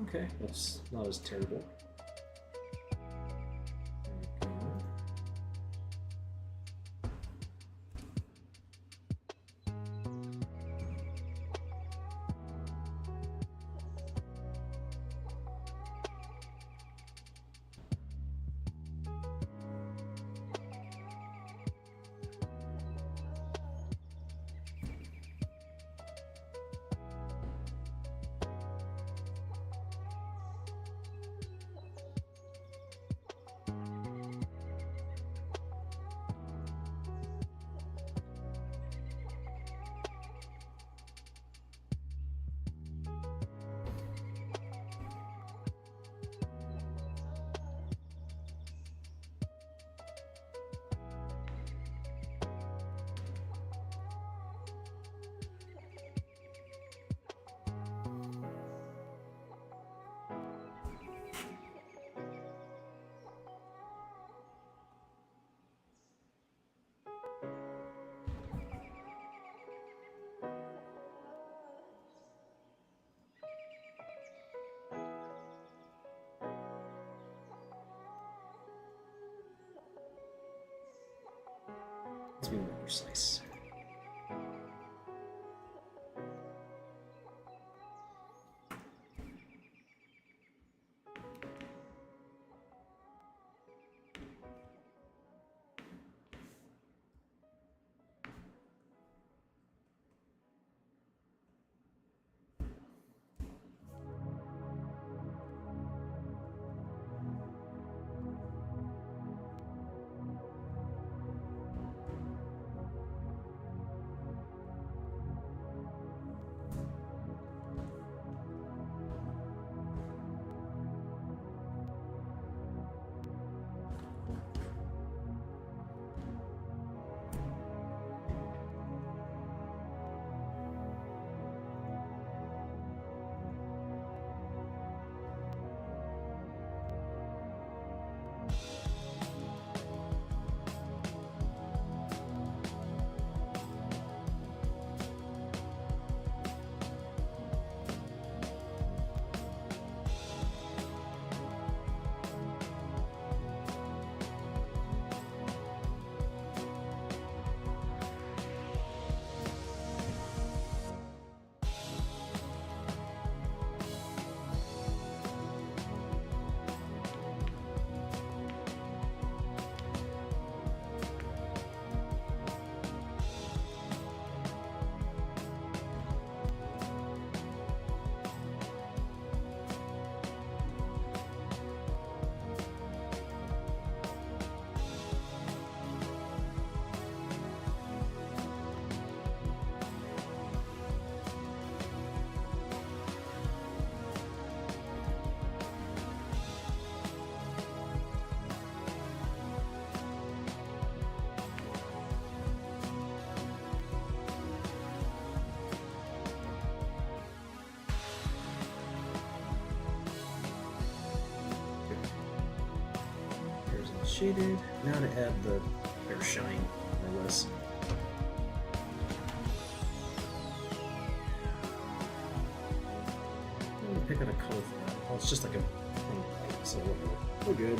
Okay, that's not as terrible. Let's be more precise. shaded. Now to add the air shine, more or less. I'm gonna pick out a color for that. Oh, it's just like a plain white, so we're good.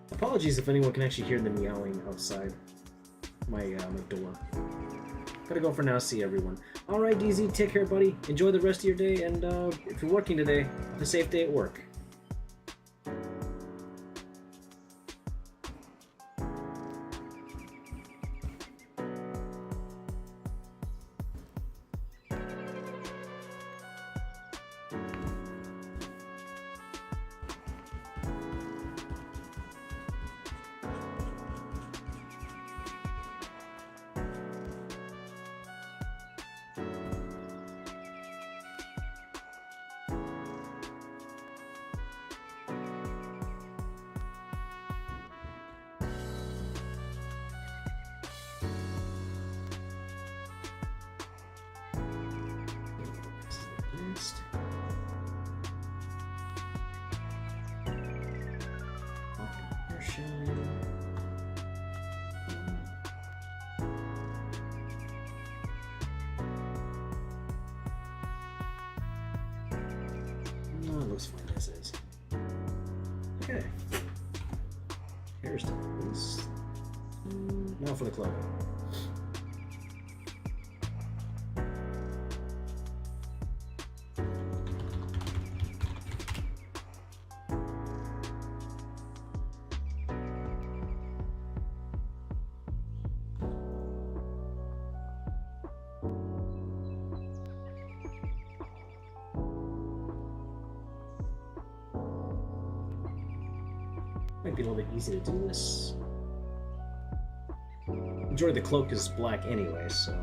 Apologies if anyone can actually hear the meowing outside my door. Gotta go for now. See everyone. All right, DZ, take care, buddy. Enjoy the rest of your day, and if you're working today, have a safe day at work. No, it looks fine as is. Okay. Here's the piece. Now for the clothing. Might be a little bit easy to do this. Majority of the cloak is black anyway, so.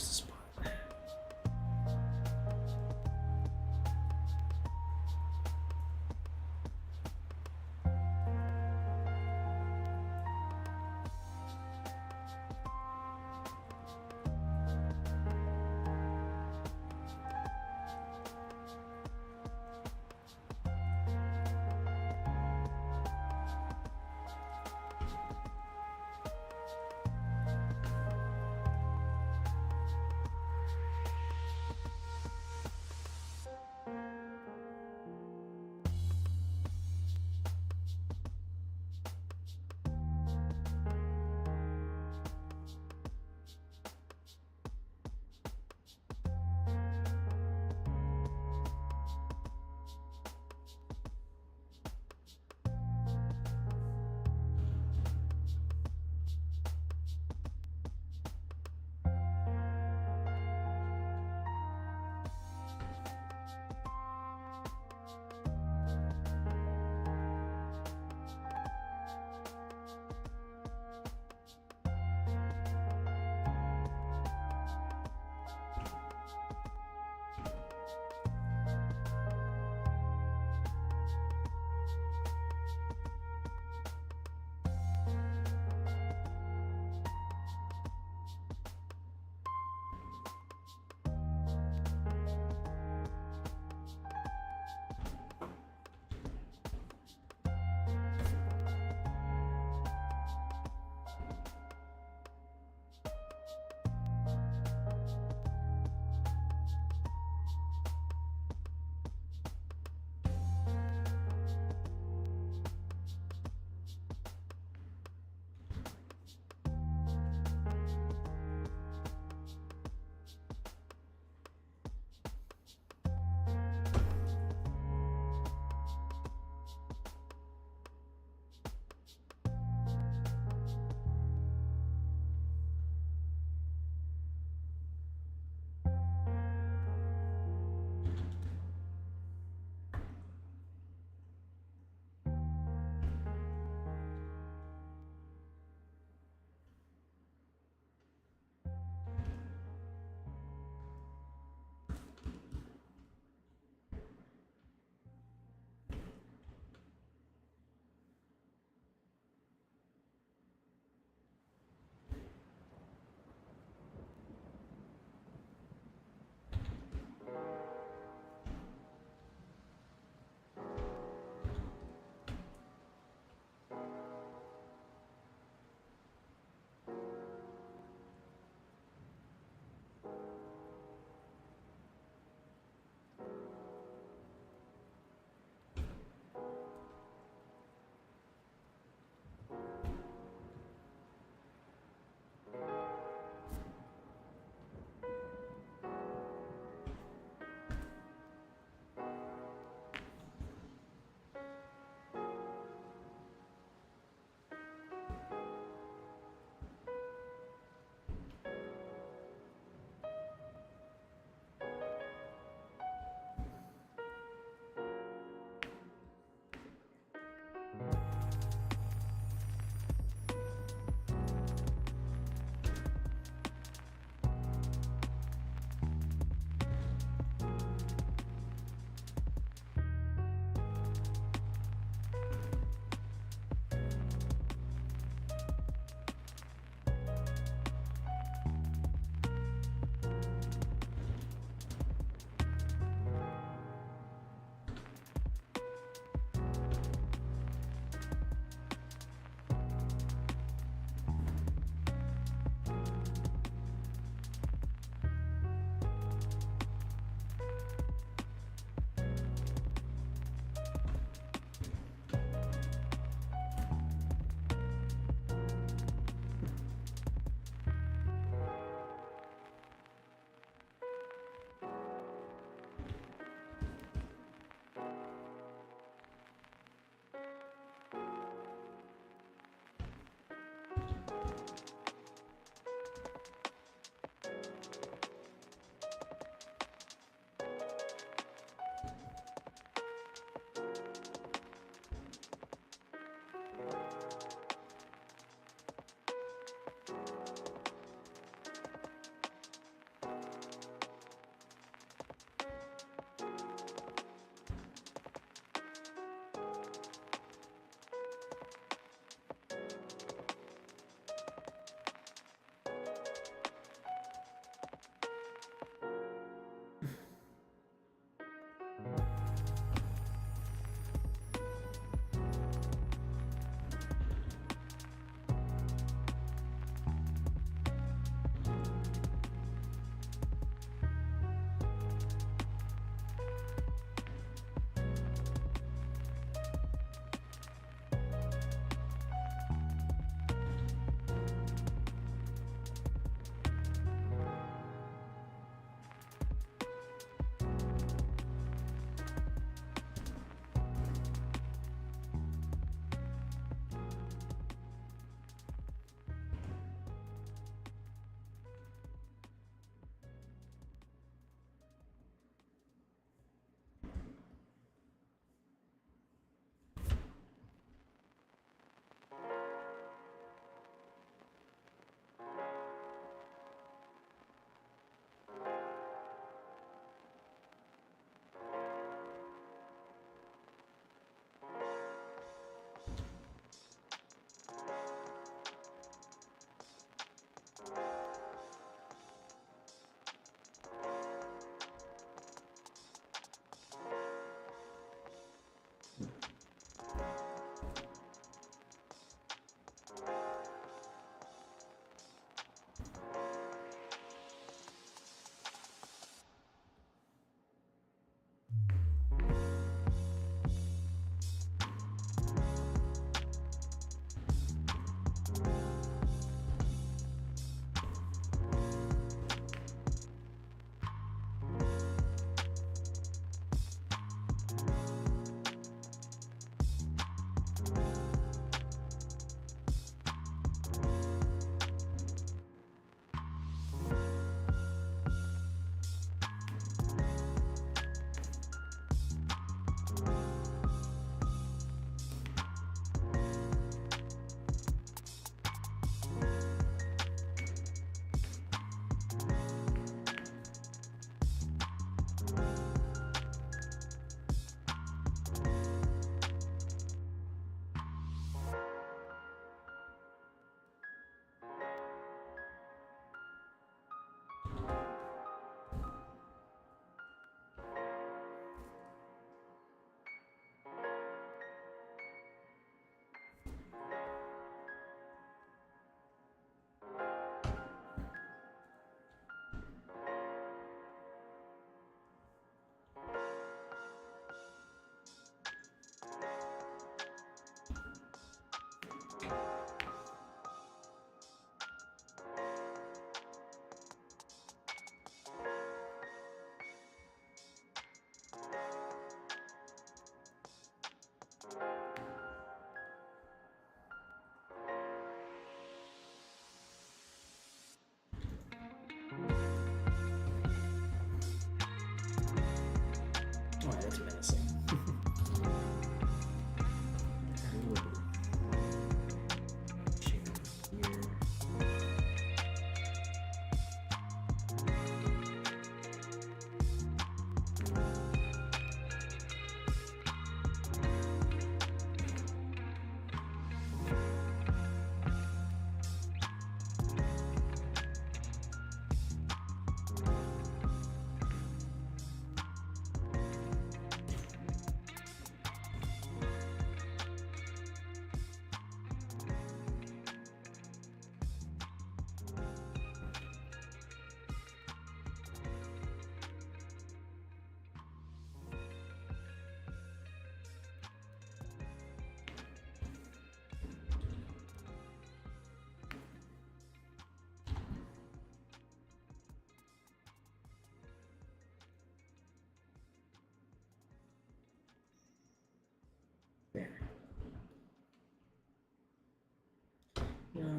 Where's the spot?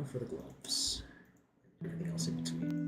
now for the gloves. Everything else in between.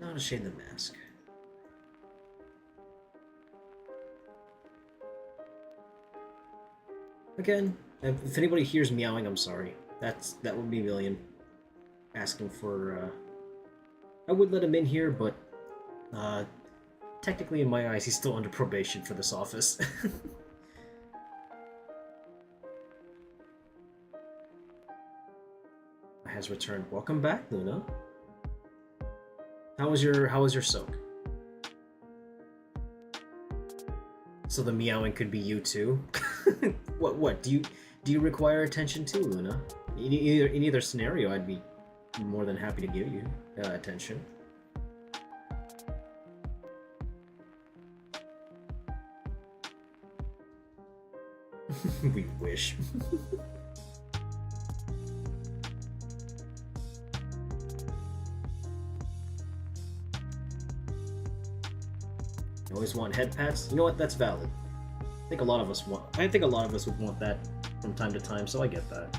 Not a shade the mask. Again, if anybody hears meowing, I'm sorry. That would be Million asking for. I would let him in here, but technically, in my eyes, he's still under probation for this office. Has returned. Welcome back, Luna. How was your soak? So the meowing could be you too. What do you require attention too, Luna? In either scenario, I'd be more than happy to give you attention. We wish. You always want head pats? You know what? That's valid. I think a lot of us would want that from time to time, so I get that.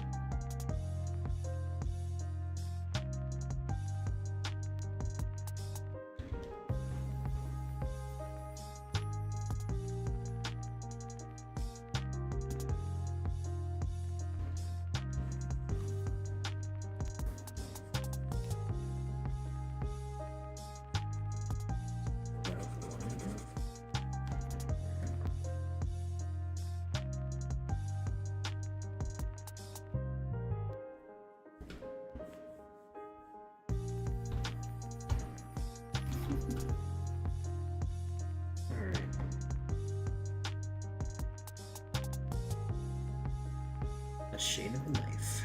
Shade of the knife.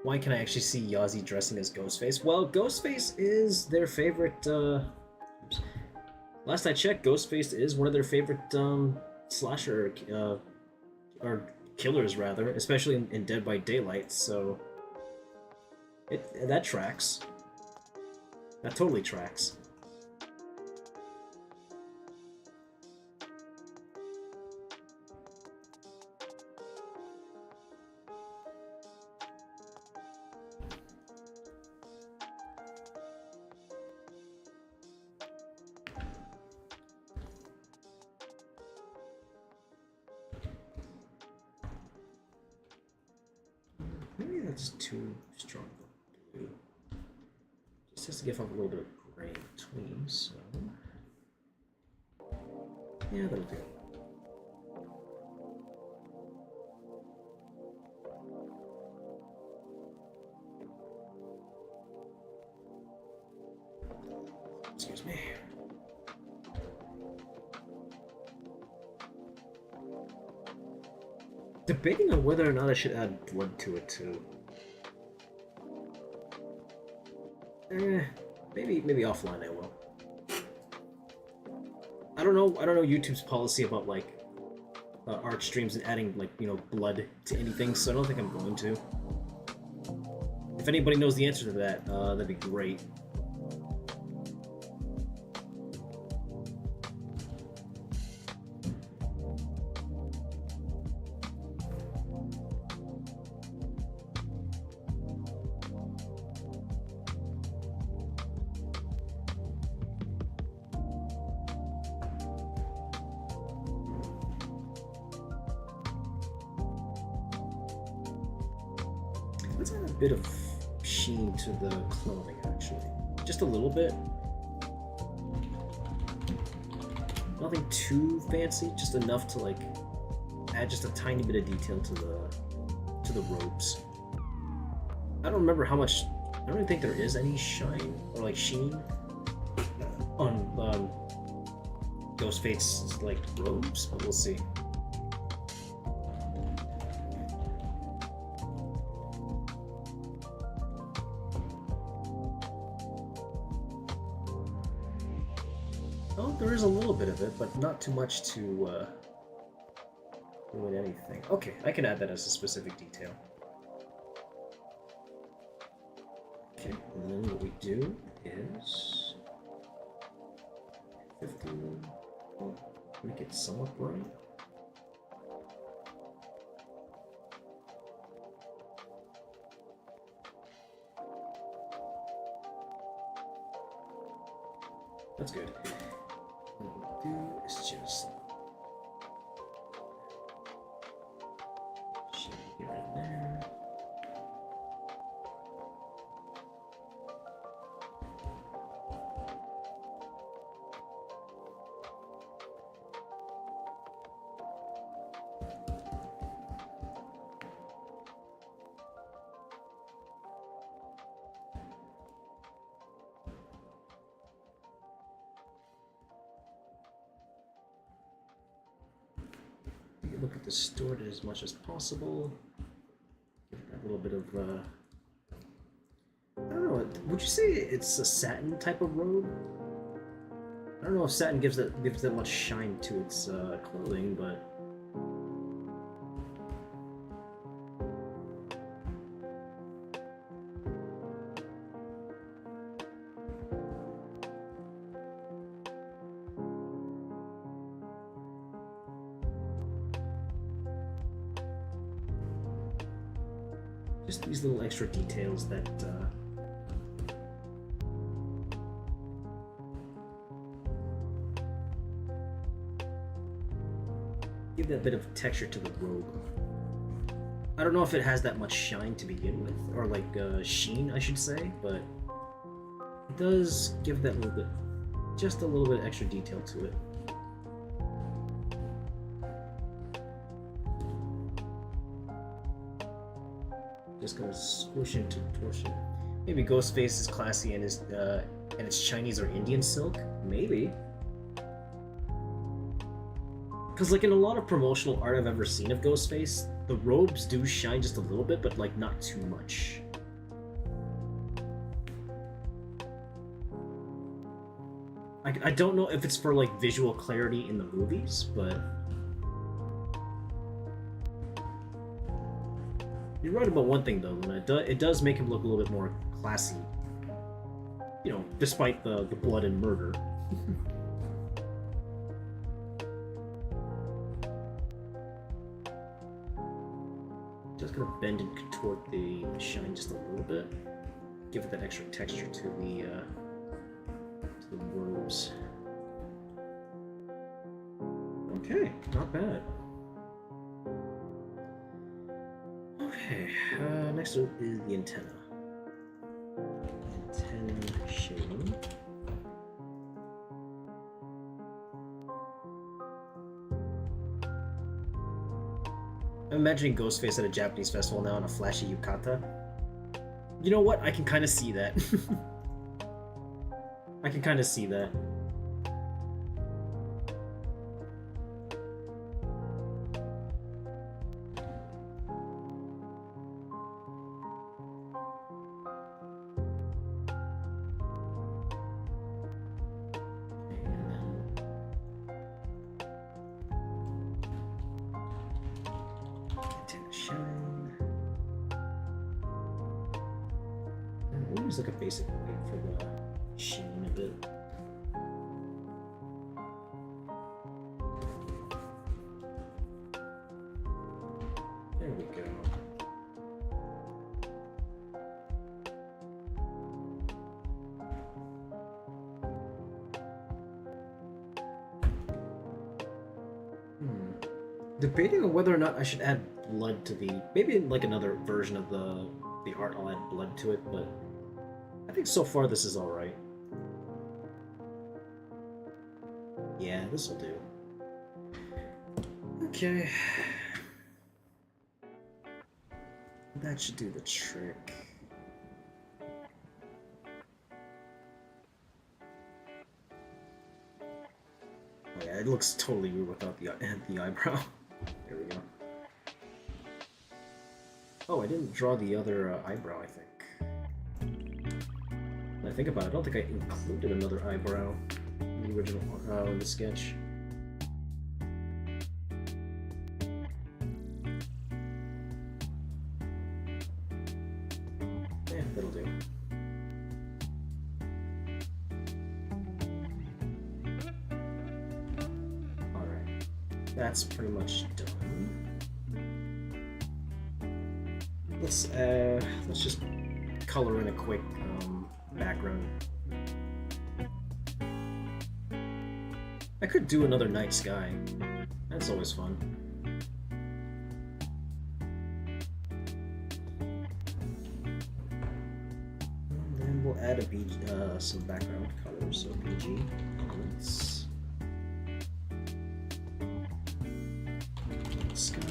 Why can I actually see Yazi dressing as Ghostface? Well, Ghostface is their favorite, last I checked, Ghostface is one of their favorite, slasher, or killers, rather, especially in Dead by Daylight, so... that tracks. That totally tracks. that's too strong of blue. Just has to give off a little bit of gray in between, so yeah, that'll do. Excuse me. Debating on whether or not I should add blood to it too. Maybe offline I will. I don't know YouTube's policy about like art streams and adding like, you know, blood to anything, so I don't think I'm going to. If anybody knows the answer to that, that'd be great. Let's add a bit of sheen to the clothing, actually. Just a little bit. Nothing too fancy, just enough to like add just a tiny bit of detail to the robes. I don't remember how much. I don't even think there is any shine or like sheen on Ghostface's like robes, but we'll see. Oh, there is a little bit of it, but not too much to ruin anything. Okay, I can add that as a specific detail. Okay, and then what we do is 15. Oh, make it somewhat bright. That's good. What we'll do is just shade here and there. Look at distort it as much as possible. Give it a little bit of I don't know. Would you say it's a satin type of robe? I don't know if satin gives that much shine to its clothing, but just these little extra details that give that bit of texture to the robe. I don't know if it has that much shine to begin with, or like sheen, I should say, but it does give that little bit, just a little bit extra detail to it. Just gonna squish into torsion. Maybe Ghostface is classy and it's Chinese or Indian silk. Maybe. Because like in a lot of promotional art I've ever seen of Ghostface, the robes do shine just a little bit, but like not too much. I don't know if it's for like visual clarity in the movies, but you're right about one thing though, Luna. It does make him look a little bit more classy. You know, despite the blood and murder. Just gonna bend and contort the shine just a little bit. Give it that extra texture to the robes. Okay, not bad. Okay, next next is the antenna. Antenna shading. I'm imagining Ghostface at a Japanese festival now in a flashy yukata. You know what? I can kind of see that. I can kind of see that. Like a basic weight for the sheen of it. There we go. Debating on whether or not I should add blood to the, maybe in like another version of the art I'll add blood to it, but I think so far this is alright. Yeah, this'll do. Okay. That should do the trick. Oh yeah, it looks totally weird without the eyebrow. There we go. Oh, I didn't draw the other eyebrow, I think. When I think about it, I don't think I included another eyebrow in the original in the sketch. Yeah, that'll do. Alright. That's pretty much done. Let's just color in a quick background. I could do another night sky. That's always fun. And then we'll add some background colors, so PG elements. Sky.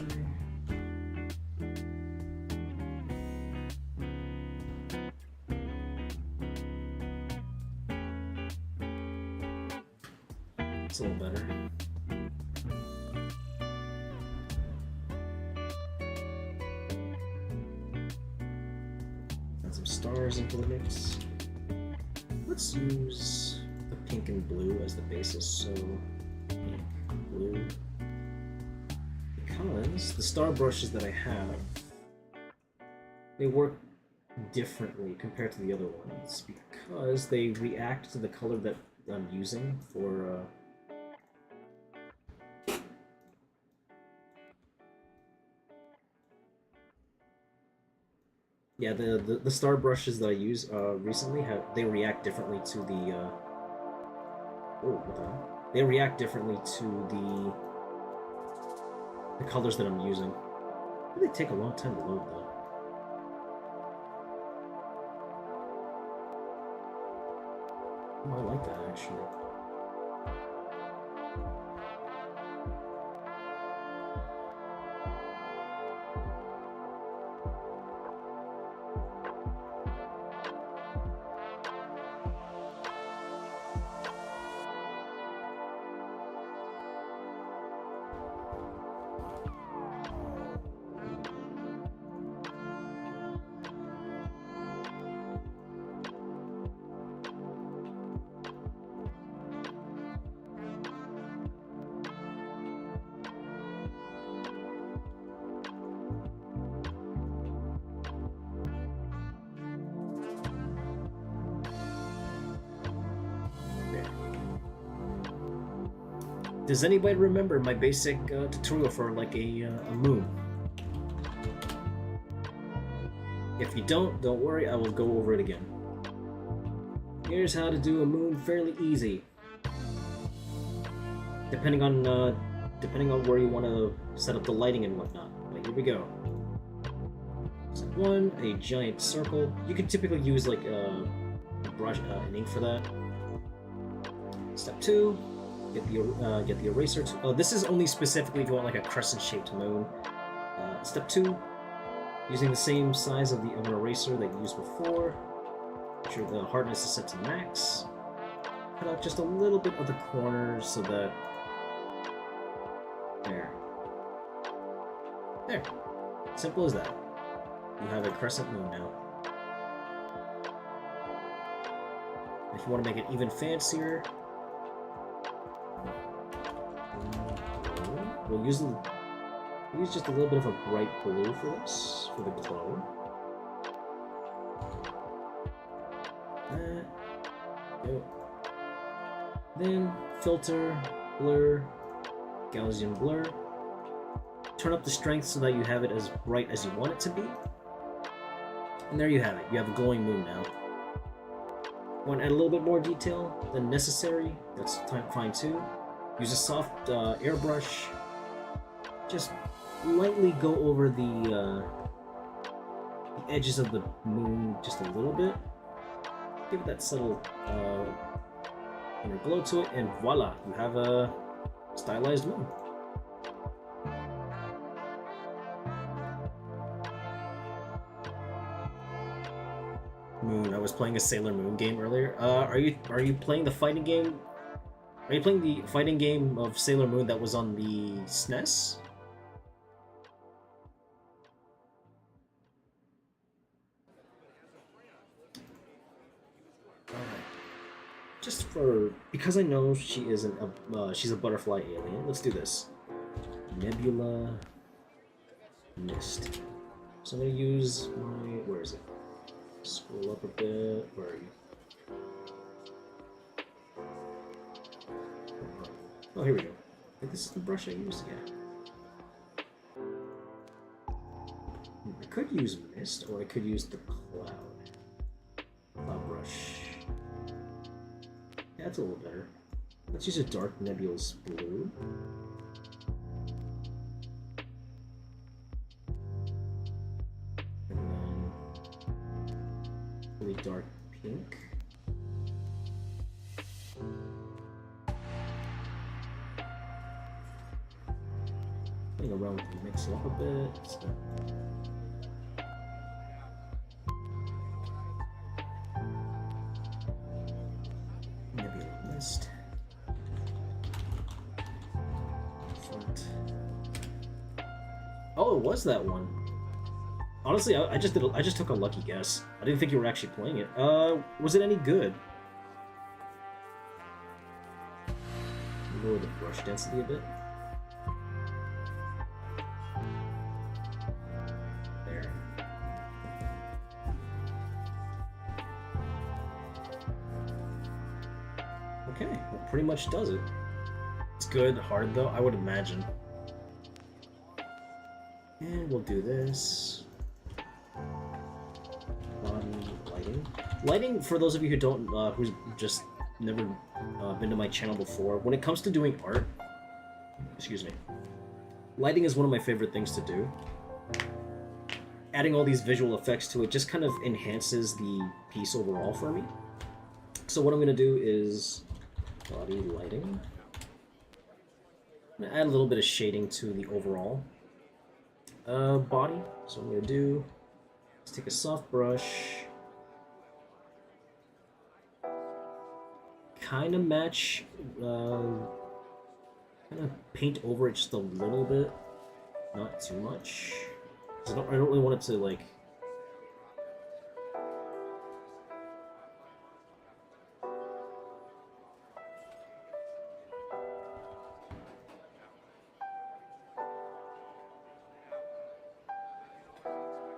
It's a little better. Add some stars into the mix. Let's use the pink and blue as the basis, so pink, blue. Because the star brushes that I have, they work differently compared to the other ones, because they react to the color that I'm using for yeah, the star brushes that I use recently they react differently to the oh, what the hell? They react differently to the colors that I'm using. They take a long time to load though. Oh, I like that actually. Does anybody remember my basic tutorial for like a moon? If you don't worry, I will go over it again. Here's how to do a moon fairly easy. Depending on where you want to set up the lighting and whatnot. But here we go. So Step 1, a giant circle. You can typically use like a brush, an ink for that. Step 2, get the eraser. This is only specifically if you want like a crescent-shaped moon. Step 2, using the same size of an eraser that you used before. Make sure the hardness is set to max. Cut out just a little bit of the corners so that there. Simple as that. You have a crescent moon now. If you want to make it even fancier, we'll use just a little bit of a bright blue for this, for the glow. Go. Then filter, blur, Gaussian blur. Turn up the strength so that you have it as bright as you want it to be. And there you have it. You have a glowing moon now. Want to add a little bit more detail than necessary? That's fine too. Use a soft airbrush. Just lightly go over the edges of the moon just a little bit. Give it that subtle inner glow to it, and voila, you have a stylized moon. I was playing a Sailor Moon game earlier. Are you playing the fighting game? Are you playing the fighting game of Sailor Moon that was on the SNES? Just because I know she isn't she's a butterfly alien. Let's do this. Nebula Mist. So I'm gonna use my, where is it? Scroll up a bit. Where are you? Oh, here we go. I think this is the brush I used. Yeah. I could use mist, or I could use the cloud brush. Yeah, that's a little better. Let's use a dark nebulous blue. And then really dark pink. Playing around with the mix it up a bit. So. Nebula mist. Front. Oh, it was that one. Honestly, I just took a lucky guess. I didn't think you were actually playing it. Was it any good? Lower the brush density a bit. There. Okay, that pretty much does it. It's good, hard though, I would imagine. And we'll do this. Lighting, for those of you who don't, who's just never been to my channel before, when it comes to doing art, excuse me, lighting is one of my favorite things to do. Adding all these visual effects to it just kind of enhances the piece overall for me. So what I'm going to do is body lighting. I'm going to add a little bit of shading to the overall body. So I'm going to do, let's take a soft brush, kind of match, kind of paint over it just a little bit, not too much. I don't really want it to like.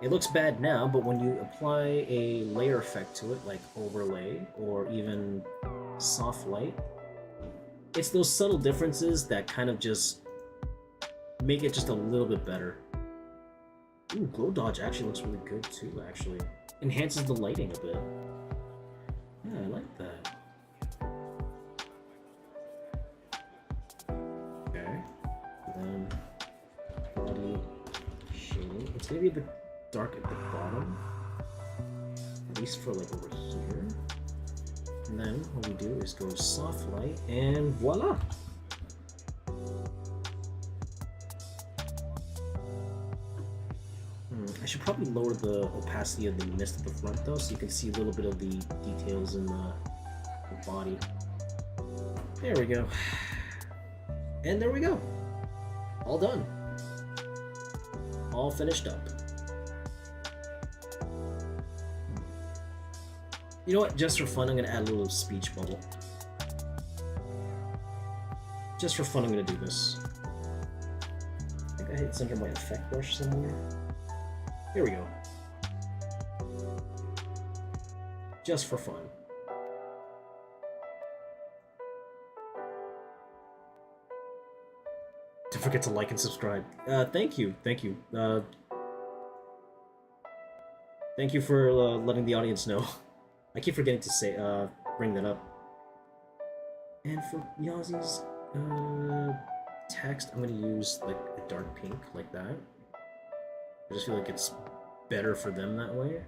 It looks bad now, but when you apply a layer effect to it, like overlay or even soft light, it's those subtle differences that kind of just make it just a little bit better. Ooh, glow dodge actually looks really good too, actually. Enhances the lighting a bit. Yeah, I like that. Okay. And then body shading. It's gonna be a bit dark at the bottom, at least for like over here. And then what we do is go soft light, and voila! I should probably lower the opacity of the mist at the front though, so you can see a little bit of the details in the body. There we go. And there we go. All done. All finished up. You know what? Just for fun, I'm gonna add a little speech bubble. Just for fun, I'm gonna do this. I think I hit center my effect brush somewhere. Here we go. Just for fun. Don't forget to like and subscribe. Thank you. Thank you. Thank you for letting the audience know. I keep forgetting to say, bring that up. And for Yazi's text, I'm gonna use like a dark pink like that. I just feel like it's better for them that way.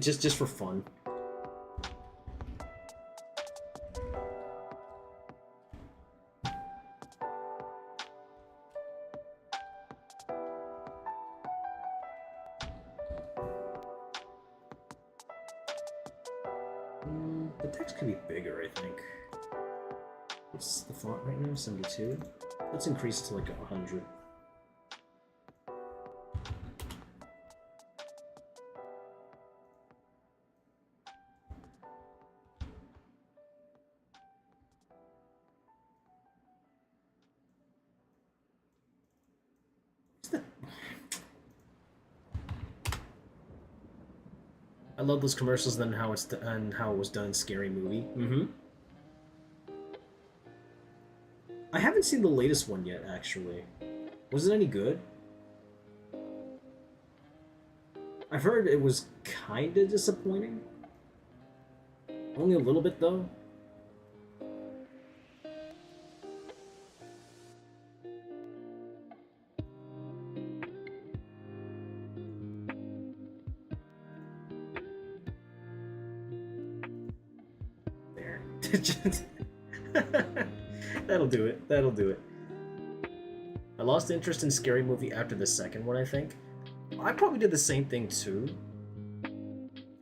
Just for fun. The text could be bigger, I think. What's the font right now? 72? Let's increase it to like 100. I love those commercials and how it was done in Scary Movie. I haven't seen the latest one yet, actually. Was it any good? I've heard it was kinda disappointing. Only a little bit, though. There. That'll do it. That'll do it. I lost interest in Scary Movie after the second one, I think. I probably did the same thing, too.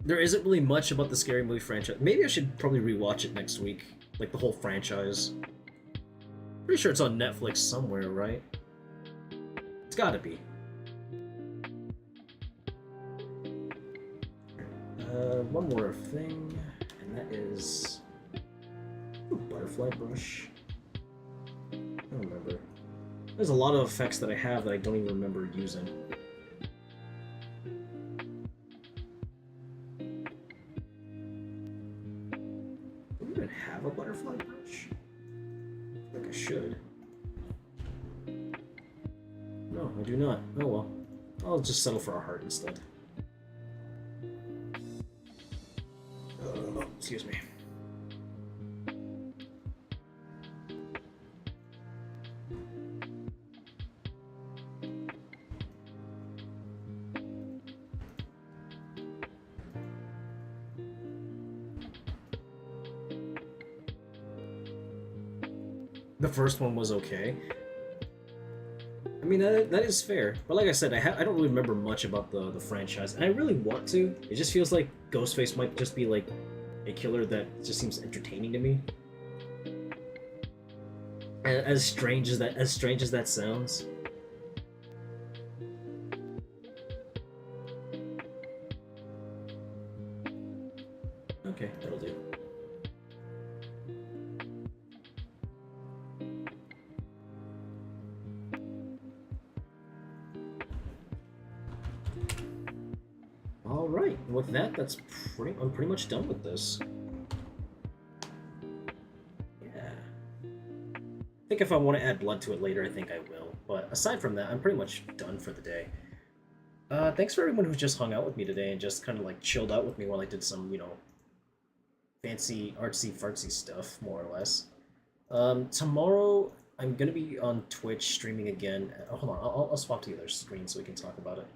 There isn't really much about the Scary Movie franchise. Maybe I should probably rewatch it next week. Like, the whole franchise. Pretty sure it's on Netflix somewhere, right? It's gotta be. One more thing, and that is... Ooh, butterfly brush. I don't remember. There's a lot of effects that I have that I don't even remember using. Do I even have a butterfly brush? I think I should. No, I do not. Oh well. I'll just settle for a heart instead. Excuse me. The first one was okay. I mean, that is fair. But like I said, I don't really remember much about the franchise, and I really want to. It just feels like Ghostface might just be like a killer that just seems entertaining to me. As strange as that sounds. Okay, that'll do. Alright, with that, I'm pretty much done with this. Yeah. I think if I want to add blood to it later, I think I will. But aside from that, I'm pretty much done for the day. Thanks for everyone who just hung out with me today and just kind of like chilled out with me while I did some, you know, fancy artsy-fartsy stuff, more or less. Tomorrow, I'm gonna be on Twitch streaming again. Hold on, I'll swap to the other screen so we can talk about it.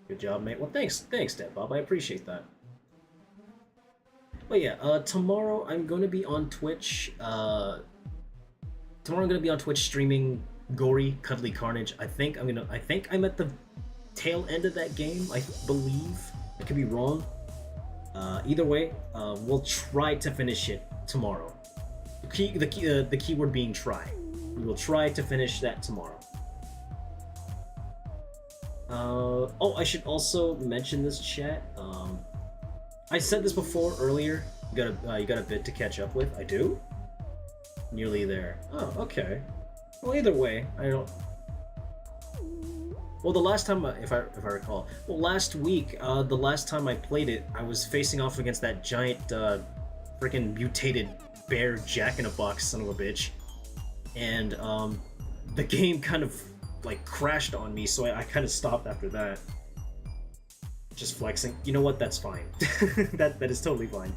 Good job, mate. Well, thanks, Dad Bob. I appreciate that. But yeah, tomorrow I'm going to be on Twitch. Tomorrow I'm going to be on Twitch streaming gory, cuddly carnage. I think I'm at the tail end of that game. I believe. I could be wrong. Either way, we'll try to finish it tomorrow. The keyword being try. We will try to finish that tomorrow. Oh, I should also mention this, chat. I said this before earlier. You got a bit to catch up with. I do. Nearly there. Oh, okay. Well, either way, I don't. Well, the last time, if I recall, well, last week, the last time I played it, I was facing off against that giant, freaking mutated bear jack-in-a-box son of a bitch, and the game kind of like crashed on me, so I kind of stopped after that. Just flexing. You know what? That's fine. that is totally fine.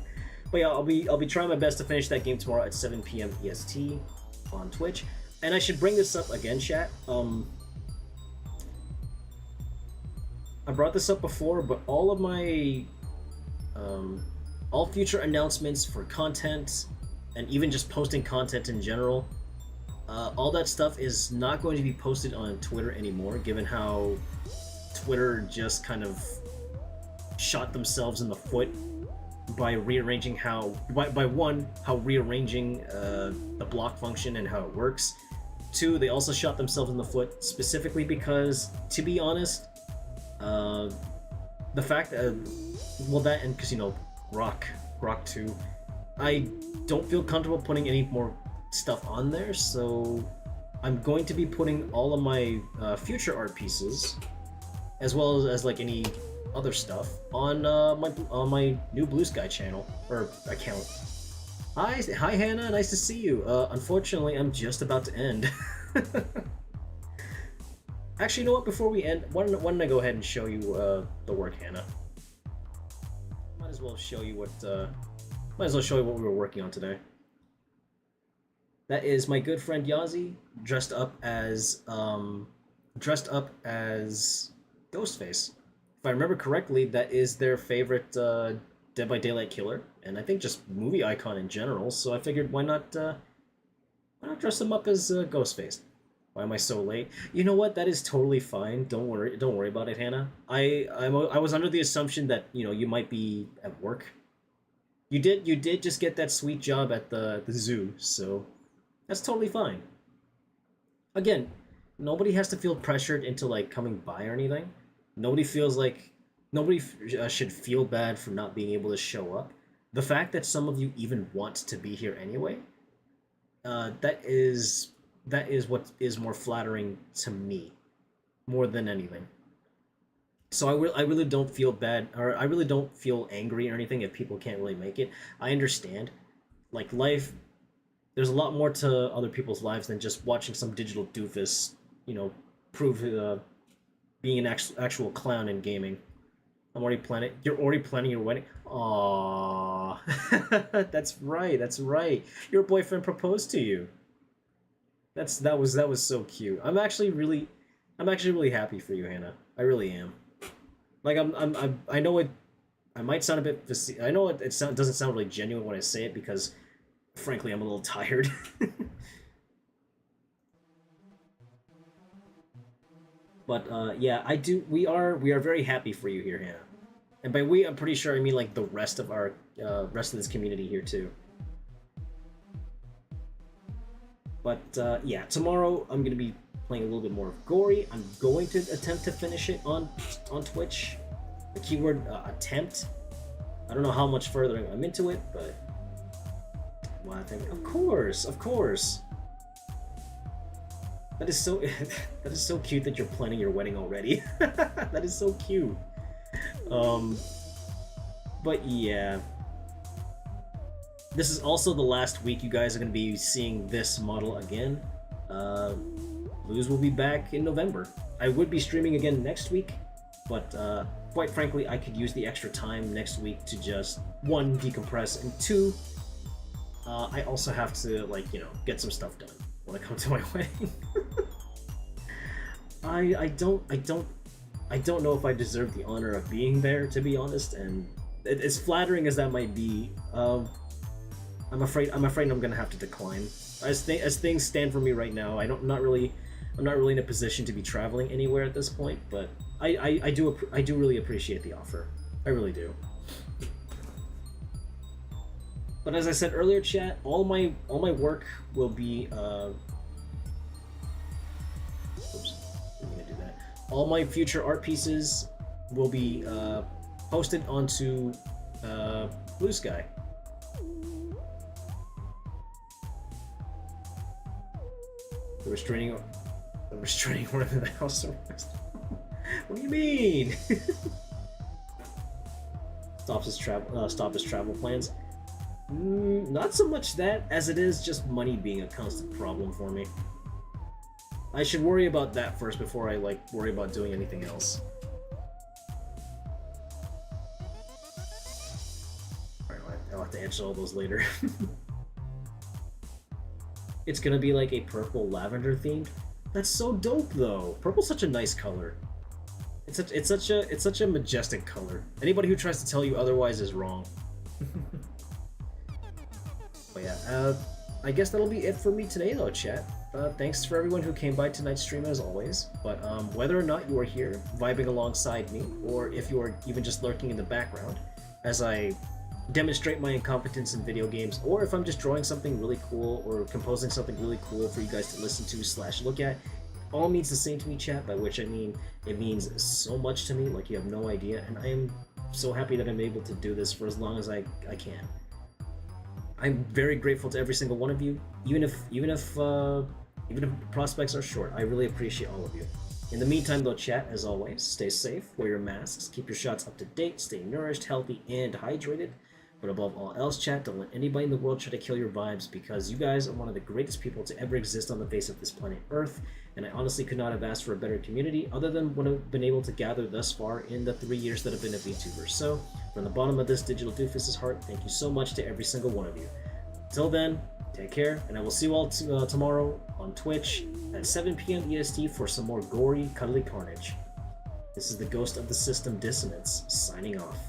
But yeah, I'll be trying my best to finish that game tomorrow at 7 p.m. EST on Twitch. And I should bring this up again, chat. I brought this up before, but all of my all future announcements for content and even just posting content in general, all that stuff is not going to be posted on Twitter anymore, given how Twitter just kind of shot themselves in the foot by rearranging how rearranging the block function and how it works. Two, they also shot themselves in the foot specifically because, to be honest, the fact that well, that and because, you know, Rock 2, I don't feel comfortable putting any more stuff on there, so I'm going to be putting all of my future art pieces, as well as like any other stuff, on my new Blue Sky channel or account. Hi Hannah, nice to see you. Unfortunately, I'm just about to end. Actually, you know what? Before we end, why don't I go ahead and show you the work, Hannah? Might as well show you what we were working on today. That is my good friend Yazi dressed up as Ghostface. If I remember correctly, that is their favorite Dead by Daylight killer, and I think just movie icon in general. So I figured, why not dress him up as Ghostface? Why am I so late? You know what? That is totally fine. Don't worry about it, Hannah. I was under the assumption that, you know, you might be at work. You did just get that sweet job at the zoo, so that's totally fine. Again, nobody has to feel pressured into like coming by or anything. Nobody should feel bad for not being able to show up. The fact that some of you even want to be here anyway, that is what is more flattering to me, more than anything. So I really don't feel bad, or I really don't feel angry or anything if people can't really make it. I understand. Like, life, there's a lot more to other people's lives than just watching some digital doofus, you know, prove being an actual clown in gaming. You're already planning your wedding? Aww. That's right. Your boyfriend proposed to you. That was so cute. I'm actually really happy for you, Hannah. I really am. Like, I know it. I might sound a bit. I know it doesn't sound really genuine when I say it, because, frankly, I'm a little tired. But yeah, we are very happy for you here, Hannah. And by we, I'm pretty sure I mean like the rest of this community here too. But yeah, tomorrow I'm gonna be playing a little bit more of Gory. I'm going to attempt to finish it on Twitch. The keyword attempt. I don't know how much further I'm into it, but well, I think of course. That is so cute that you're planning your wedding already. That is so cute. But yeah. This is also the last week you guys are going to be seeing this model again. Bluez will be back in November. I would be streaming again next week, but quite frankly, I could use the extra time next week to just, one, decompress, and two, I also have to, like, you know, get some stuff done when I come to my wedding. I don't know if I deserve the honor of being there, to be honest, and as flattering as that might be, I'm afraid I'm gonna have to decline. As things stand for me right now, I'm not really in a position to be traveling anywhere at this point. But I do really appreciate the offer. I really do. But as I said earlier, chat, all my work will be. Oops, I'm gonna do that. All my future art pieces will be posted onto Blue Sky. The restraining order in the house arrest. What do you mean? Stop his travel plans. Not so much that as it is just money being a constant problem for me. I should worry about that first before I worry about doing anything else. Alright, I'll have to answer all those later. It's gonna be like a purple lavender themed. That's so dope though. Purple's such a nice color. It's such a majestic color. Anybody who tries to tell you otherwise is wrong. But yeah, I guess that'll be it for me today though, chat. Thanks for everyone who came by tonight's stream as always. But whether or not you are here vibing alongside me, or if you are even just lurking in the background as I demonstrate my incompetence in video games, or if I'm just drawing something really cool or composing something really cool for you guys to listen to / look at, all means the same to me, chat, by which I mean it means so much to me like you have no idea, and I am so happy that I'm able to do this for as long as I can. I'm very grateful to every single one of you, even if prospects are short. I really appreciate all of you. In the meantime though, chat, as always, stay safe, wear your masks, keep your shots up to date, stay nourished, healthy, and hydrated. But above all else, chat, don't let anybody in the world try to kill your vibes, because you guys are one of the greatest people to ever exist on the face of this planet Earth, and I honestly could not have asked for a better community other than what I've been able to gather thus far in the 3 years that I've been a VTuber. So, from the bottom of this digital doofus's heart, thank you so much to every single one of you. Till then, take care, and I will see you all tomorrow on Twitch at 7 p.m. EST for some more gory, cuddly carnage. This is the Ghost of the System Dissonance, signing off.